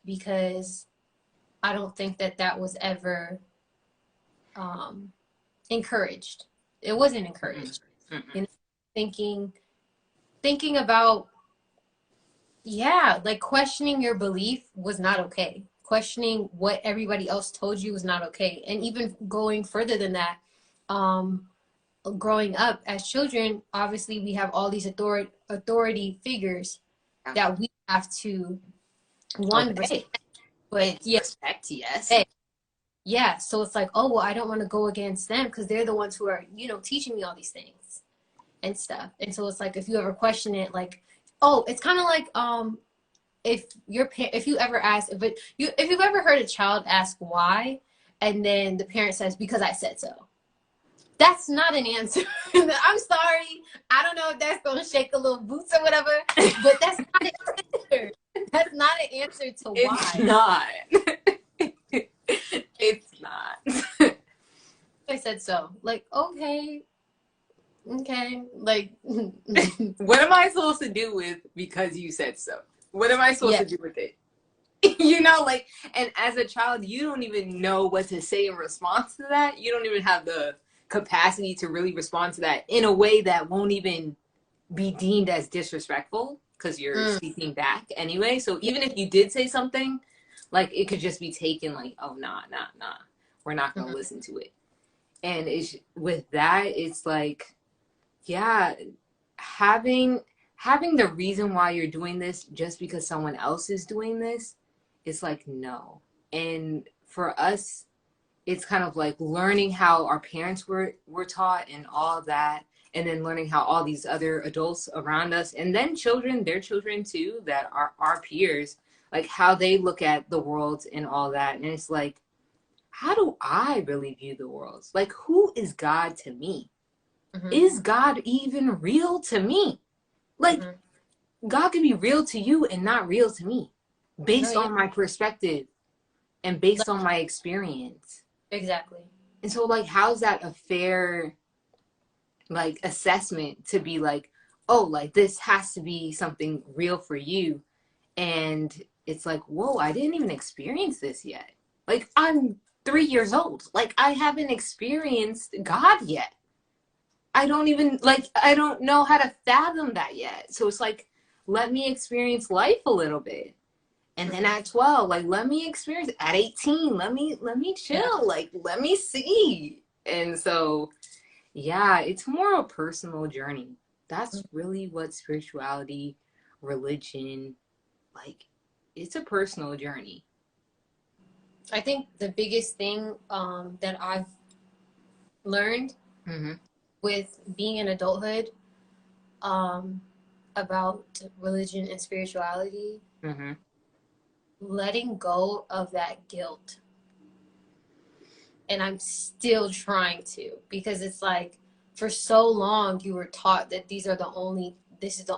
[SPEAKER 1] because I don't think that was ever encouraged. It wasn't encouraged. You know, thinking about, like questioning your belief was not okay. Questioning what everybody else told you was not okay. And even going further than that, growing up as children, obviously we have all these authority figures that we have to respect, but
[SPEAKER 2] respect, yes.
[SPEAKER 1] Yeah, so it's like, oh, well, I don't want to go against them because they're the ones who are, teaching me all these things and stuff. And so it's like, if you ever question it, like, oh, it's kind of like, if you ever ask, if you've ever heard a child ask why, and then the parent says, because I said so. That's not an answer. I'm sorry. I don't know if that's going to shake a little boots or whatever, but that's not an answer. That's not an answer to why.
[SPEAKER 2] It's not. It's not.
[SPEAKER 1] I said so. Like, okay. Like,
[SPEAKER 2] what am I supposed to do with because you said so? What am I supposed to do with it? Like, and as a child, you don't even know what to say in response to that. You don't even have the capacity to really respond to that in a way that won't even be deemed as disrespectful because you're speaking back anyway. So even if you did say something, like, it could just be taken like, oh, nah, we're not going to listen to it. And with that, it's like, yeah, having the reason why you're doing this just because someone else is doing this, it's like, no. And for us, it's kind of like learning how our parents were taught and all that, and then learning how all these other adults around us, and then their children too, that are our peers, like how they look at the world and all that. And it's like, how do I really view the world? Like, who is God to me? Is God even real to me? Like, God can be real to you and not real to me based on my perspective and based on my experience.
[SPEAKER 1] Exactly.
[SPEAKER 2] And so, like, how's that a fair, like, assessment to be like, oh, like, this has to be something real for you? And it's like, whoa, I didn't even experience this yet. Like, I'm 3 years old. Like, I haven't experienced God yet. I don't know how to fathom that yet. So it's like, let me experience life a little bit. And then at 12, like, let me experience it. At 18, let me chill. Yeah. Like, let me see. And so, yeah, it's more a personal journey. That's really what spirituality, religion, like, it's a personal journey.
[SPEAKER 1] I think the biggest thing that I've learned with being in adulthood, about religion and spirituality,
[SPEAKER 2] Mm-hmm.
[SPEAKER 1] letting go of that guilt. And I'm still trying to, because it's like for so long you were taught that this is the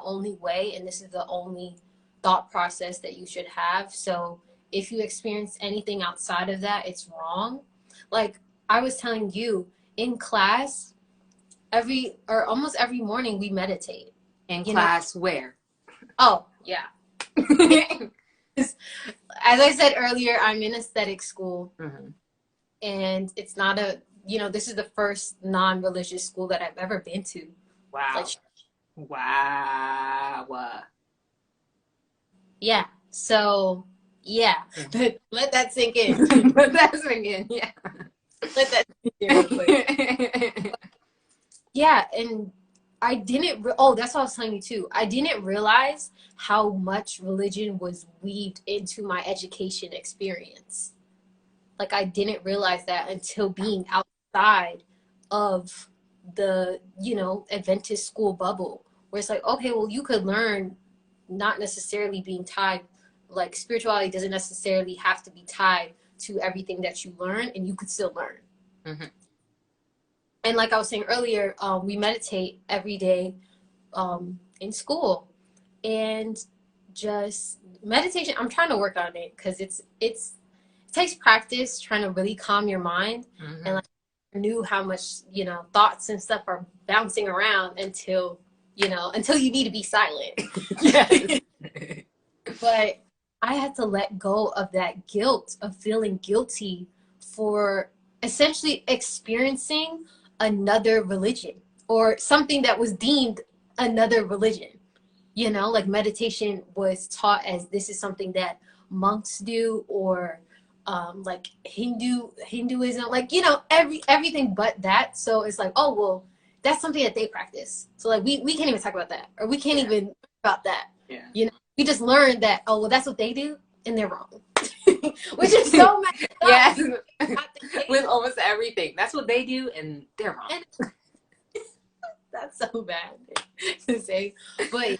[SPEAKER 1] only way, and this is the only thought process that you should have. So if you experience anything outside of that, it's wrong. Like I was telling you in class, almost every morning we meditate.
[SPEAKER 2] In class, where?
[SPEAKER 1] Oh, yeah. As I said earlier, I'm in aesthetic school.
[SPEAKER 2] Mm-hmm.
[SPEAKER 1] And it's not this is the first non-religious school that I've ever been to.
[SPEAKER 2] Wow. Wow.
[SPEAKER 1] Yeah. So, yeah. Let that sink in.
[SPEAKER 2] Let that sink in, yeah.
[SPEAKER 1] Let that sink in real quick. Yeah, and I didn't, that's what I was telling you too. I didn't realize how much religion was weaved into my education experience. Like I didn't realize that until being outside of the, Adventist school bubble, where it's like, okay, well, you could learn not necessarily being tied, like spirituality doesn't necessarily have to be tied to everything that you learn, and you could still learn.
[SPEAKER 2] Mm-hmm.
[SPEAKER 1] And like I was saying earlier, we meditate every day in school, and just meditation, I'm trying to work on it because it takes practice trying to really calm your mind.
[SPEAKER 2] Mm-hmm.
[SPEAKER 1] And like I knew how much thoughts and stuff are bouncing around until you need to be silent.
[SPEAKER 2] Yes.
[SPEAKER 1] But I had to let go of that guilt of feeling guilty for essentially experiencing another religion or something that was deemed another religion. Like meditation was taught as this is something that monks do, or like Hinduism, like everything but that. So it's like, oh well, that's something that they practice. So like we can't even talk about that, or we can't even talk about that.
[SPEAKER 2] Yeah.
[SPEAKER 1] We just learned that, oh well, that's what they do, and they're wrong. Which is so messed up.
[SPEAKER 2] Yes. With almost everything, that's what they do, and they're wrong.
[SPEAKER 1] That's so bad to say, but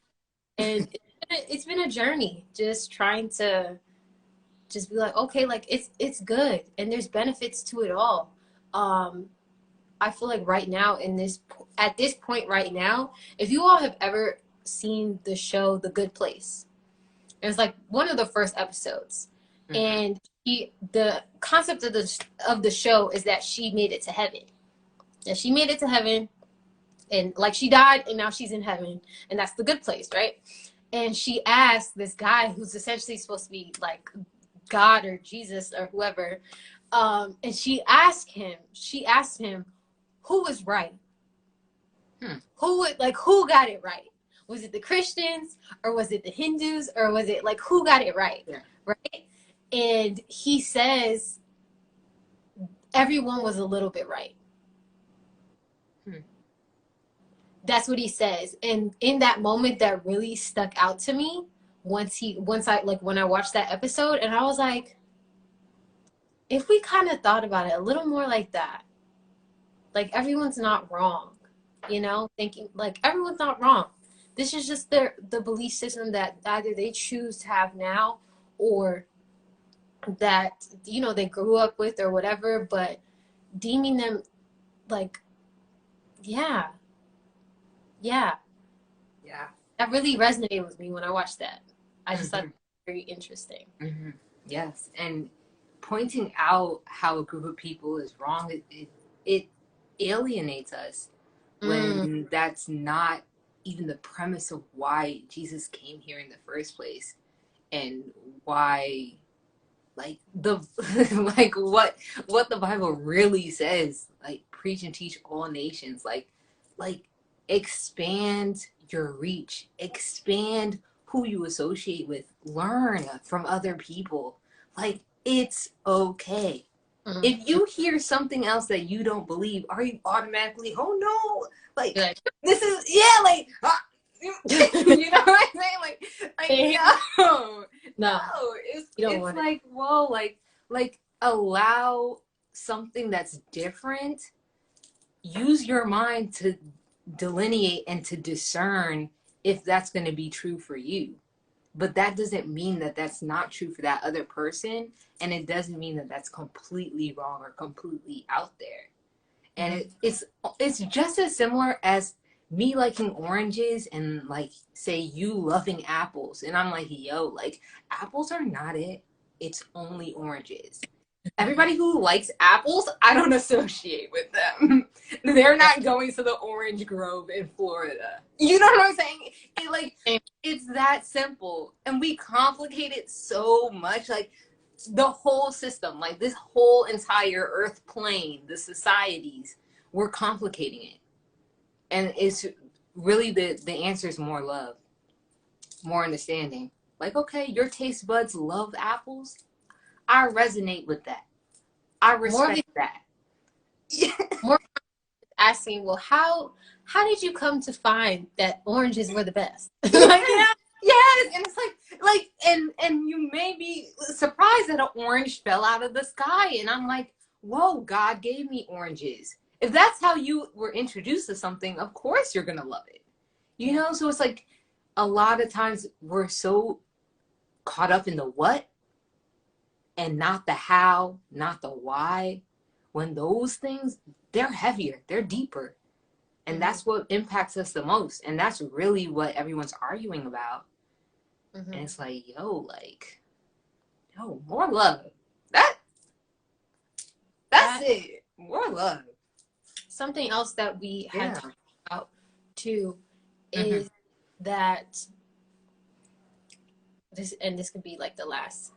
[SPEAKER 1] and it's been a journey, just trying to just be like, okay, like it's good, and there's benefits to it all. I feel like right now at this point right now, if you all have ever seen the show The Good Place, it was like one of the first episodes. Mm-hmm. And the concept of the show is that she made it to heaven. That she made it to heaven, and like she died, and now she's in heaven, and that's the good place, right? And she asked this guy who's essentially supposed to be like God or Jesus or whoever, and she asked him who was right. Who got it right? Was it the Christians, or was it the Hindus, or was it like who got it right?
[SPEAKER 2] Yeah.
[SPEAKER 1] Right? And he says everyone was a little bit right. That's what he says. And in that moment, that really stuck out to me when I watched that episode, and I was like, if we kind of thought about it a little more like that, like everyone's not wrong, thinking like everyone's not wrong. This is just the belief system that either they choose to have now, or that, they grew up with or whatever, but deeming them like, yeah. That really resonated with me when I watched that. I just thought it was very interesting.
[SPEAKER 2] Mm-hmm. Yes, and pointing out how a group of people is wrong, it alienates us when that's not even the premise of why Jesus came here in the first place, and why, like what the Bible really says, like preach and teach all nations, like expand your reach, expand who you associate with, learn from other people. Like, it's okay. Mm-hmm. If you hear something else that you don't believe, are you automatically, oh no, like this is you know what I'm saying? No, it's like, whoa, like allow something that's different. use your mind to delineate and to discern if that's going to be true for you. But that doesn't mean that that's not true for that other person. And it doesn't mean that that's completely wrong or completely out there. And it's just as similar as me liking oranges and like say you loving apples. And I'm like, yo, like apples are not it. It's only oranges. Everybody who likes apples, I don't associate with them. They're not going to the orange grove in Florida. You know what I'm saying? It's that simple. And we complicate it so much. Like the whole system, like this whole entire earth plane, the societies, we're complicating it. And it's really the answer is more love, more understanding. Like, okay, your taste buds love apples. I resonate with that. I respect that.
[SPEAKER 1] More asking, well, how did you come to find that oranges were the best?
[SPEAKER 2] Like, yeah, yes, and it's like, and you may be surprised that an orange fell out of the sky, and I'm like, whoa, God gave me oranges. If that's how you were introduced to something, of course you're gonna love it. You know, so it's like a lot of times we're so caught up in the what and not the how, not the why, when those things, they're heavier, they're deeper. And that's what impacts us the most. And that's really what everyone's arguing about. And it's like, yo, more love. That's it. More love.
[SPEAKER 1] Something else that we had talked about too is that this could be like the last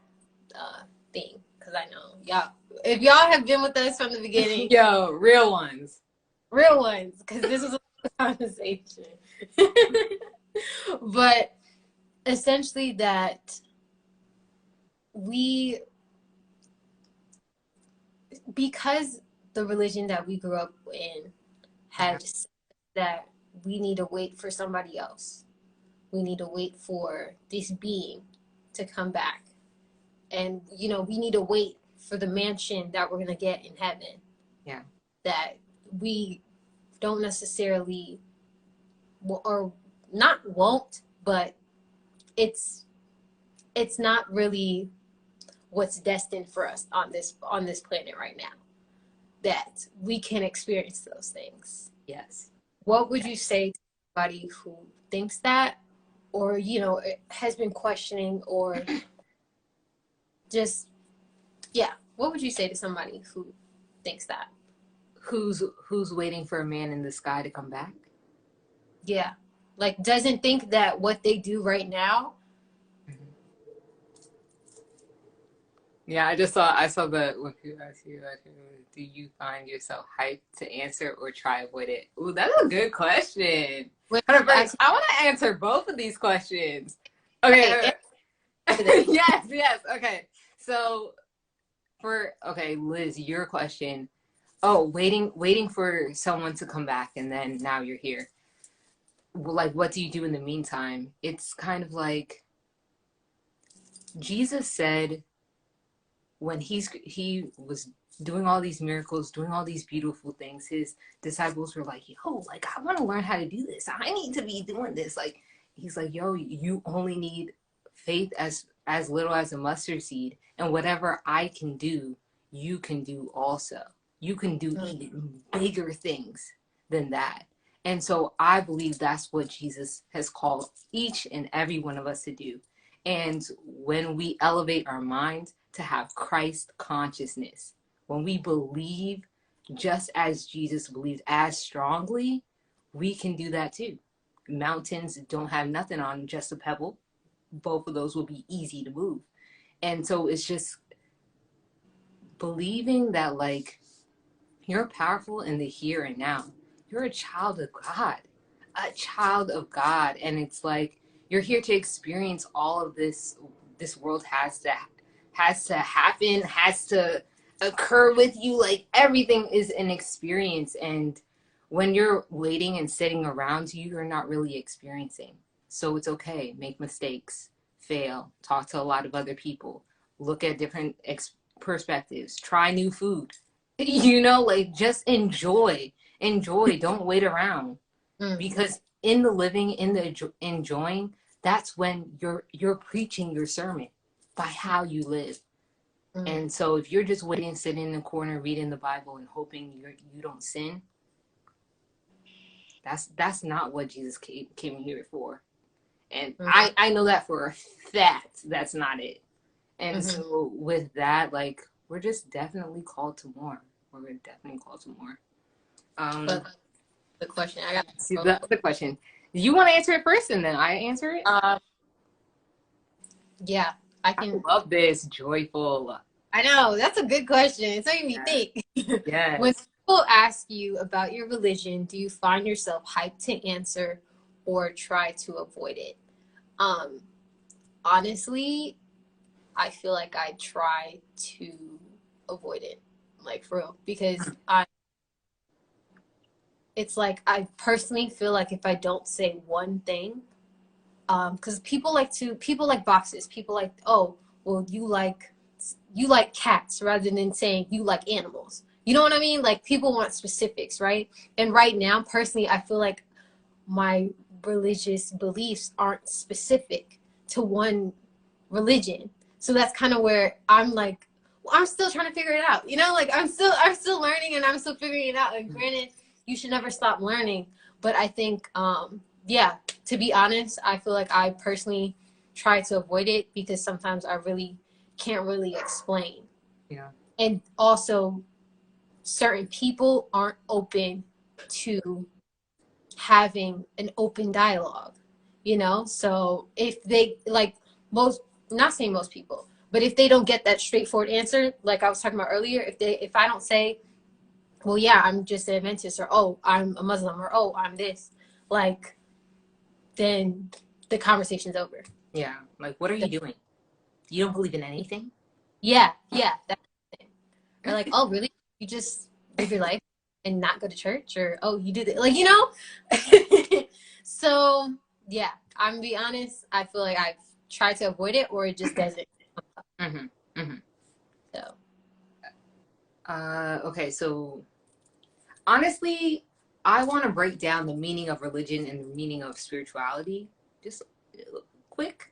[SPEAKER 1] thing, because I know y'all, if y'all have been with us from the beginning,
[SPEAKER 2] yo, real ones,
[SPEAKER 1] because this is a conversation. But essentially that because the religion that we grew up in had said that we need to wait for somebody else. We need to wait for this being to come back. And, you know, we need to wait for the mansion that we're going to get in heaven.
[SPEAKER 2] Yeah.
[SPEAKER 1] That we don't necessarily, or not won't, but it's not really what's destined for us on this planet right now. That we can experience those things.
[SPEAKER 2] Yes.
[SPEAKER 1] What would you say to somebody who thinks that, or, you know, has been questioning, or just, what would you say to somebody who thinks that?
[SPEAKER 2] Who's waiting for a man in the sky to come back?
[SPEAKER 1] Yeah. Like, doesn't think that what they do right now.
[SPEAKER 2] Yeah, I saw the, when people ask you, do you find yourself hyped to answer or try avoid it? Ooh, that's a good question. I want to answer both of these questions. Okay. Yes. Okay. So Liz, your question. Oh, waiting for someone to come back, and then now you're here. Like, what do you do in the meantime? It's kind of like Jesus said when he was doing all these miracles, doing all these beautiful things, his disciples were like, yo, like, I want to learn how to do this. I need to be doing this. Like, he's like, yo, you only need faith as little as a mustard seed. And whatever I can do, you can do also. You can do even bigger things than that. And so I believe that's what Jesus has called each and every one of us to do. And when we elevate our minds to have Christ consciousness, when we believe just as Jesus believed as strongly, we can do that too. Mountains don't have nothing on, just a pebble. Both of those will be easy to move. And so it's just believing that, like, you're powerful in the here and now. You're a child of God, And it's like, you're here to experience all of this world has to happen, has to occur with you. Like, everything is an experience. And when you're waiting and sitting around you're not really experiencing. So it's okay. Make mistakes, fail, talk to a lot of other people, look at different perspectives, try new food, like, just enjoy Enjoy. Don't wait around. Because in the living, in the enjoying, that's when you're preaching your sermon by how you live. And so if you're just waiting, sitting in the corner, reading the Bible and hoping you don't sin, that's not what Jesus came here for. And I know that for a fact. That's not it. And so with that, like, we're just definitely called to more. We're definitely called to more.
[SPEAKER 1] But the question I got.
[SPEAKER 2] See, the question. You want to answer it first, and then I answer it?
[SPEAKER 1] Yeah, I can.
[SPEAKER 2] I love this. Joyful.
[SPEAKER 1] I know, that's a good question. It's making me think.
[SPEAKER 2] Yes.
[SPEAKER 1] When people ask you about your religion, do you find yourself hyped to answer or try to avoid it? Honestly, I feel like I try to avoid it, like for real, because it's like I personally feel like if I don't say one thing, because people like boxes. People like, oh, well, you like cats rather than saying you like animals. You know what I mean? Like, people want specifics, right? And right now, personally, I feel like my religious beliefs aren't specific to one religion. So that's kind of where I'm like, well, I'm still trying to figure it out. You know, like I'm still learning and I'm still figuring it out. And granted, you should never stop learning. But I think, yeah, to be honest, I feel like I personally try to avoid it because sometimes I really can't really explain.
[SPEAKER 2] Yeah.
[SPEAKER 1] And also, certain people aren't open to having an open dialogue, you know? So if they, like, not saying most people, but if they don't get that straightforward answer, like I was talking about earlier, if I don't say, well, yeah, I'm just an Adventist, or, oh, I'm a Muslim, or, oh, I'm this, like, then the conversation's over.
[SPEAKER 2] Yeah. Like, what are you doing? You don't believe in anything?
[SPEAKER 1] Yeah, that's the thing. Or like, oh, really? You just live your life and not go to church? Or, oh, you do that? Like, you know? So, yeah, I'm gonna be honest. I feel like I've tried to avoid it, or it just doesn't. So.
[SPEAKER 2] Okay, so honestly, I want to break down the meaning of religion and the meaning of spirituality. Just real quick.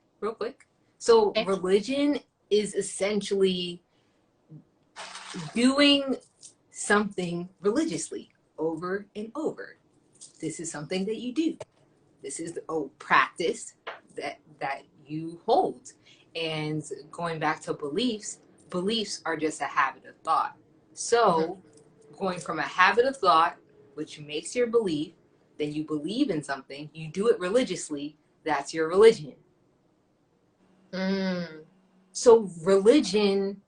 [SPEAKER 2] So
[SPEAKER 1] Okay.
[SPEAKER 2] religion is essentially doing something religiously over and over. This is something that you do. This is a practice that you hold. And going back to beliefs are just a habit of thought. So going from a habit of thought, which makes your belief, then you believe in something, you do it religiously, that's your religion. So religion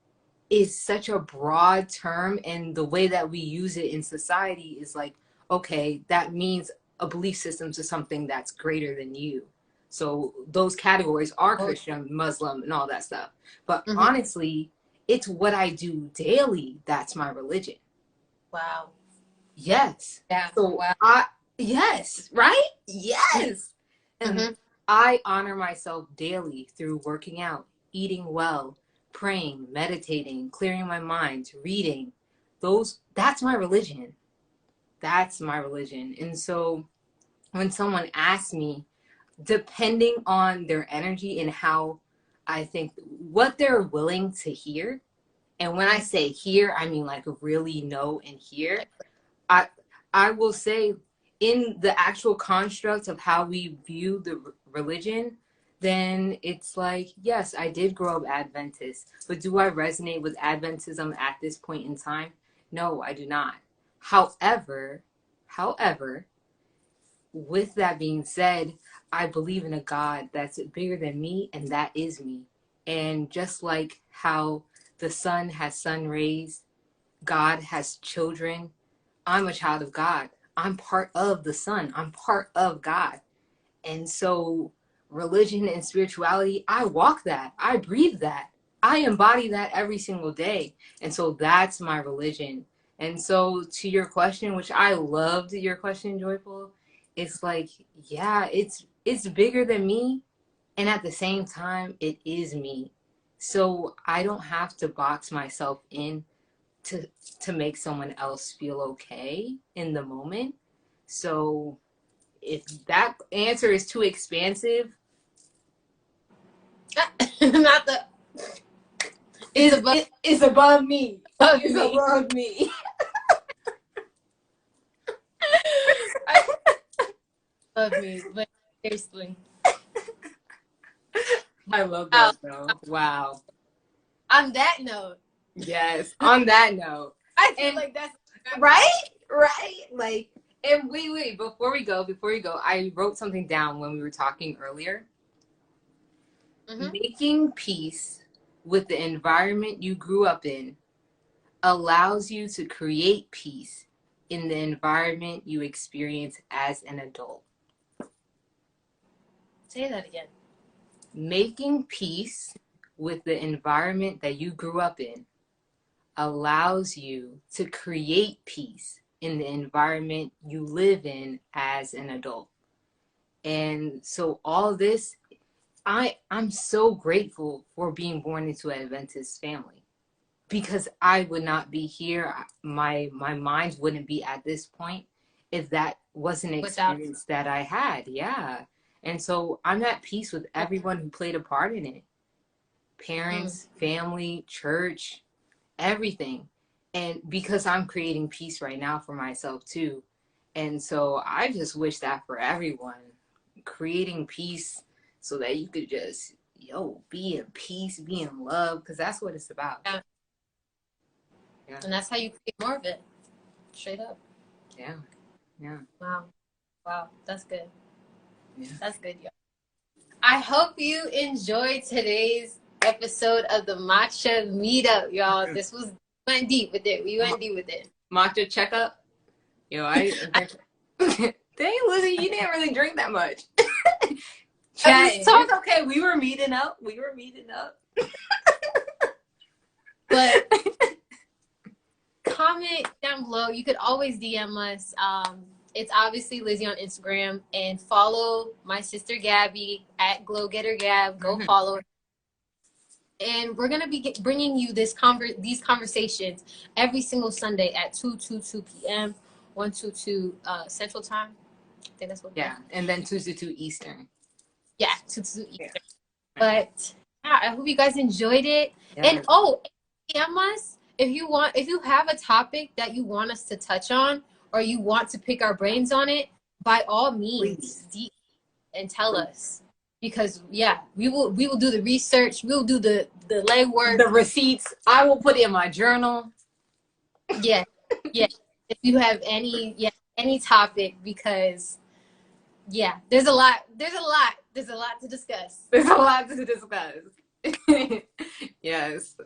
[SPEAKER 2] is such a broad term, and the way that we use it in society is like, okay, that means a belief system to something that's greater than you. So those categories are Christian, Muslim, and all that stuff. But honestly, it's what I do daily that's my religion.
[SPEAKER 1] Wow.
[SPEAKER 2] Yes.
[SPEAKER 1] Yeah.
[SPEAKER 2] So
[SPEAKER 1] wow.
[SPEAKER 2] Yes, right? Yes. And I honor myself daily through working out, eating well, praying, meditating, clearing my mind, reading. That's my religion. That's my religion. And so when someone asks me, depending on their energy and how I think what they're willing to hear, and when I say hear, I mean like really know and hear, I will say in the actual construct of how we view the religion, then it's like, yes, I did grow up Adventist, but do I resonate with Adventism at this point in time? No, I do not. However, with that being said, I believe in a God that's bigger than me, and that is me. And just like how the sun has sun rays, God has children, I'm a child of God. I'm part of the sun. I'm part of God. And so religion and spirituality, I walk that. I breathe that. I embody that every single day. And so that's my religion. And so to your question, which I loved your question, Joyful, it's like, yeah, it's bigger than me. And at the same time, it is me. So I don't have to box myself in to make someone else feel okay in the moment. So if that answer is too expansive,
[SPEAKER 1] not the
[SPEAKER 2] it's above me. It's
[SPEAKER 1] me.
[SPEAKER 2] above me.
[SPEAKER 1] Love me, but seriously.
[SPEAKER 2] I love that though. Wow.
[SPEAKER 1] On that note.
[SPEAKER 2] Yes. On that note.
[SPEAKER 1] I feel like that's
[SPEAKER 2] right. Like, and wait, before we go, I wrote something down when we were talking earlier. Mm-hmm. Making peace with the environment you grew up in allows you to create peace in the environment you experience as an adult.
[SPEAKER 1] Say that again.
[SPEAKER 2] Making peace with the environment that you grew up in allows you to create peace in the environment you live in as an adult. And so all this, I'm so grateful for being born into an Adventist family, because I would not be here. My mind wouldn't be at this point if that wasn't an experience that I had. Yeah. And so I'm at peace with everyone who played a part in it. Parents, family, church, everything. And because I'm creating peace right now for myself too. And so I just wish that for everyone, creating peace so that you could just, be in peace, be in love, because that's what it's about.
[SPEAKER 1] Yeah. And that's how you create more of it. Straight up.
[SPEAKER 2] Yeah.
[SPEAKER 1] Wow. That's good.
[SPEAKER 2] Yeah.
[SPEAKER 1] That's good, y'all. I hope you enjoyed today's episode of the Matcha Meetup, y'all. This was went deep with it. We went deep with it.
[SPEAKER 2] Matcha checkup. Dang, Lizzy, you didn't really drink that much. It's okay. We were meeting up.
[SPEAKER 1] But comment down below. You could always DM us. It's obviously Lizzy on Instagram, and follow my sister Gabby at GlowGetterGab. Go follow her. And we're gonna be bringing you these conversations every single Sunday at 2 p.m. 1 Central Time. I think that's what.
[SPEAKER 2] Yeah, and then 2 Eastern.
[SPEAKER 1] Yeah, 2 Eastern. Yeah. But yeah, I hope you guys enjoyed it. Yeah. And DM us if you have a topic that you want us to touch on, or you want to pick our brains on it. By all means, DM and tell us. Because we will do the research. We'll do the legwork,
[SPEAKER 2] the receipts. I will put it in my journal.
[SPEAKER 1] Yeah. If you have any topic, because there's a lot to discuss.
[SPEAKER 2] Yes.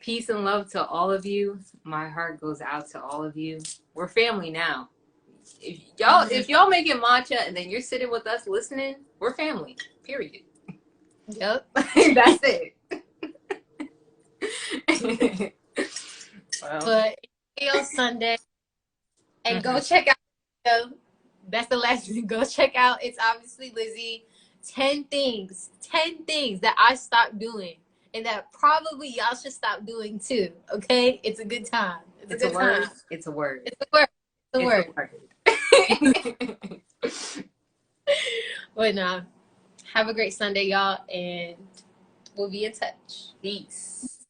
[SPEAKER 2] Peace and love to all of you. My heart goes out to all of you. We're family now. If y'all making matcha and then you're sitting with us listening, we're family. Period.
[SPEAKER 1] Yep.
[SPEAKER 2] That's it.
[SPEAKER 1] Well. But it's Sunday. And go check out. That's the last thing. Go check out. It's obviously Lizzy. 10 things that I stopped doing, and that probably y'all should stop doing too. Okay? It's a good time. It's a
[SPEAKER 2] word.
[SPEAKER 1] Time.
[SPEAKER 2] It's a word.
[SPEAKER 1] It's a word. But nah. Have a great Sunday, y'all, and we'll be in touch.
[SPEAKER 2] Peace.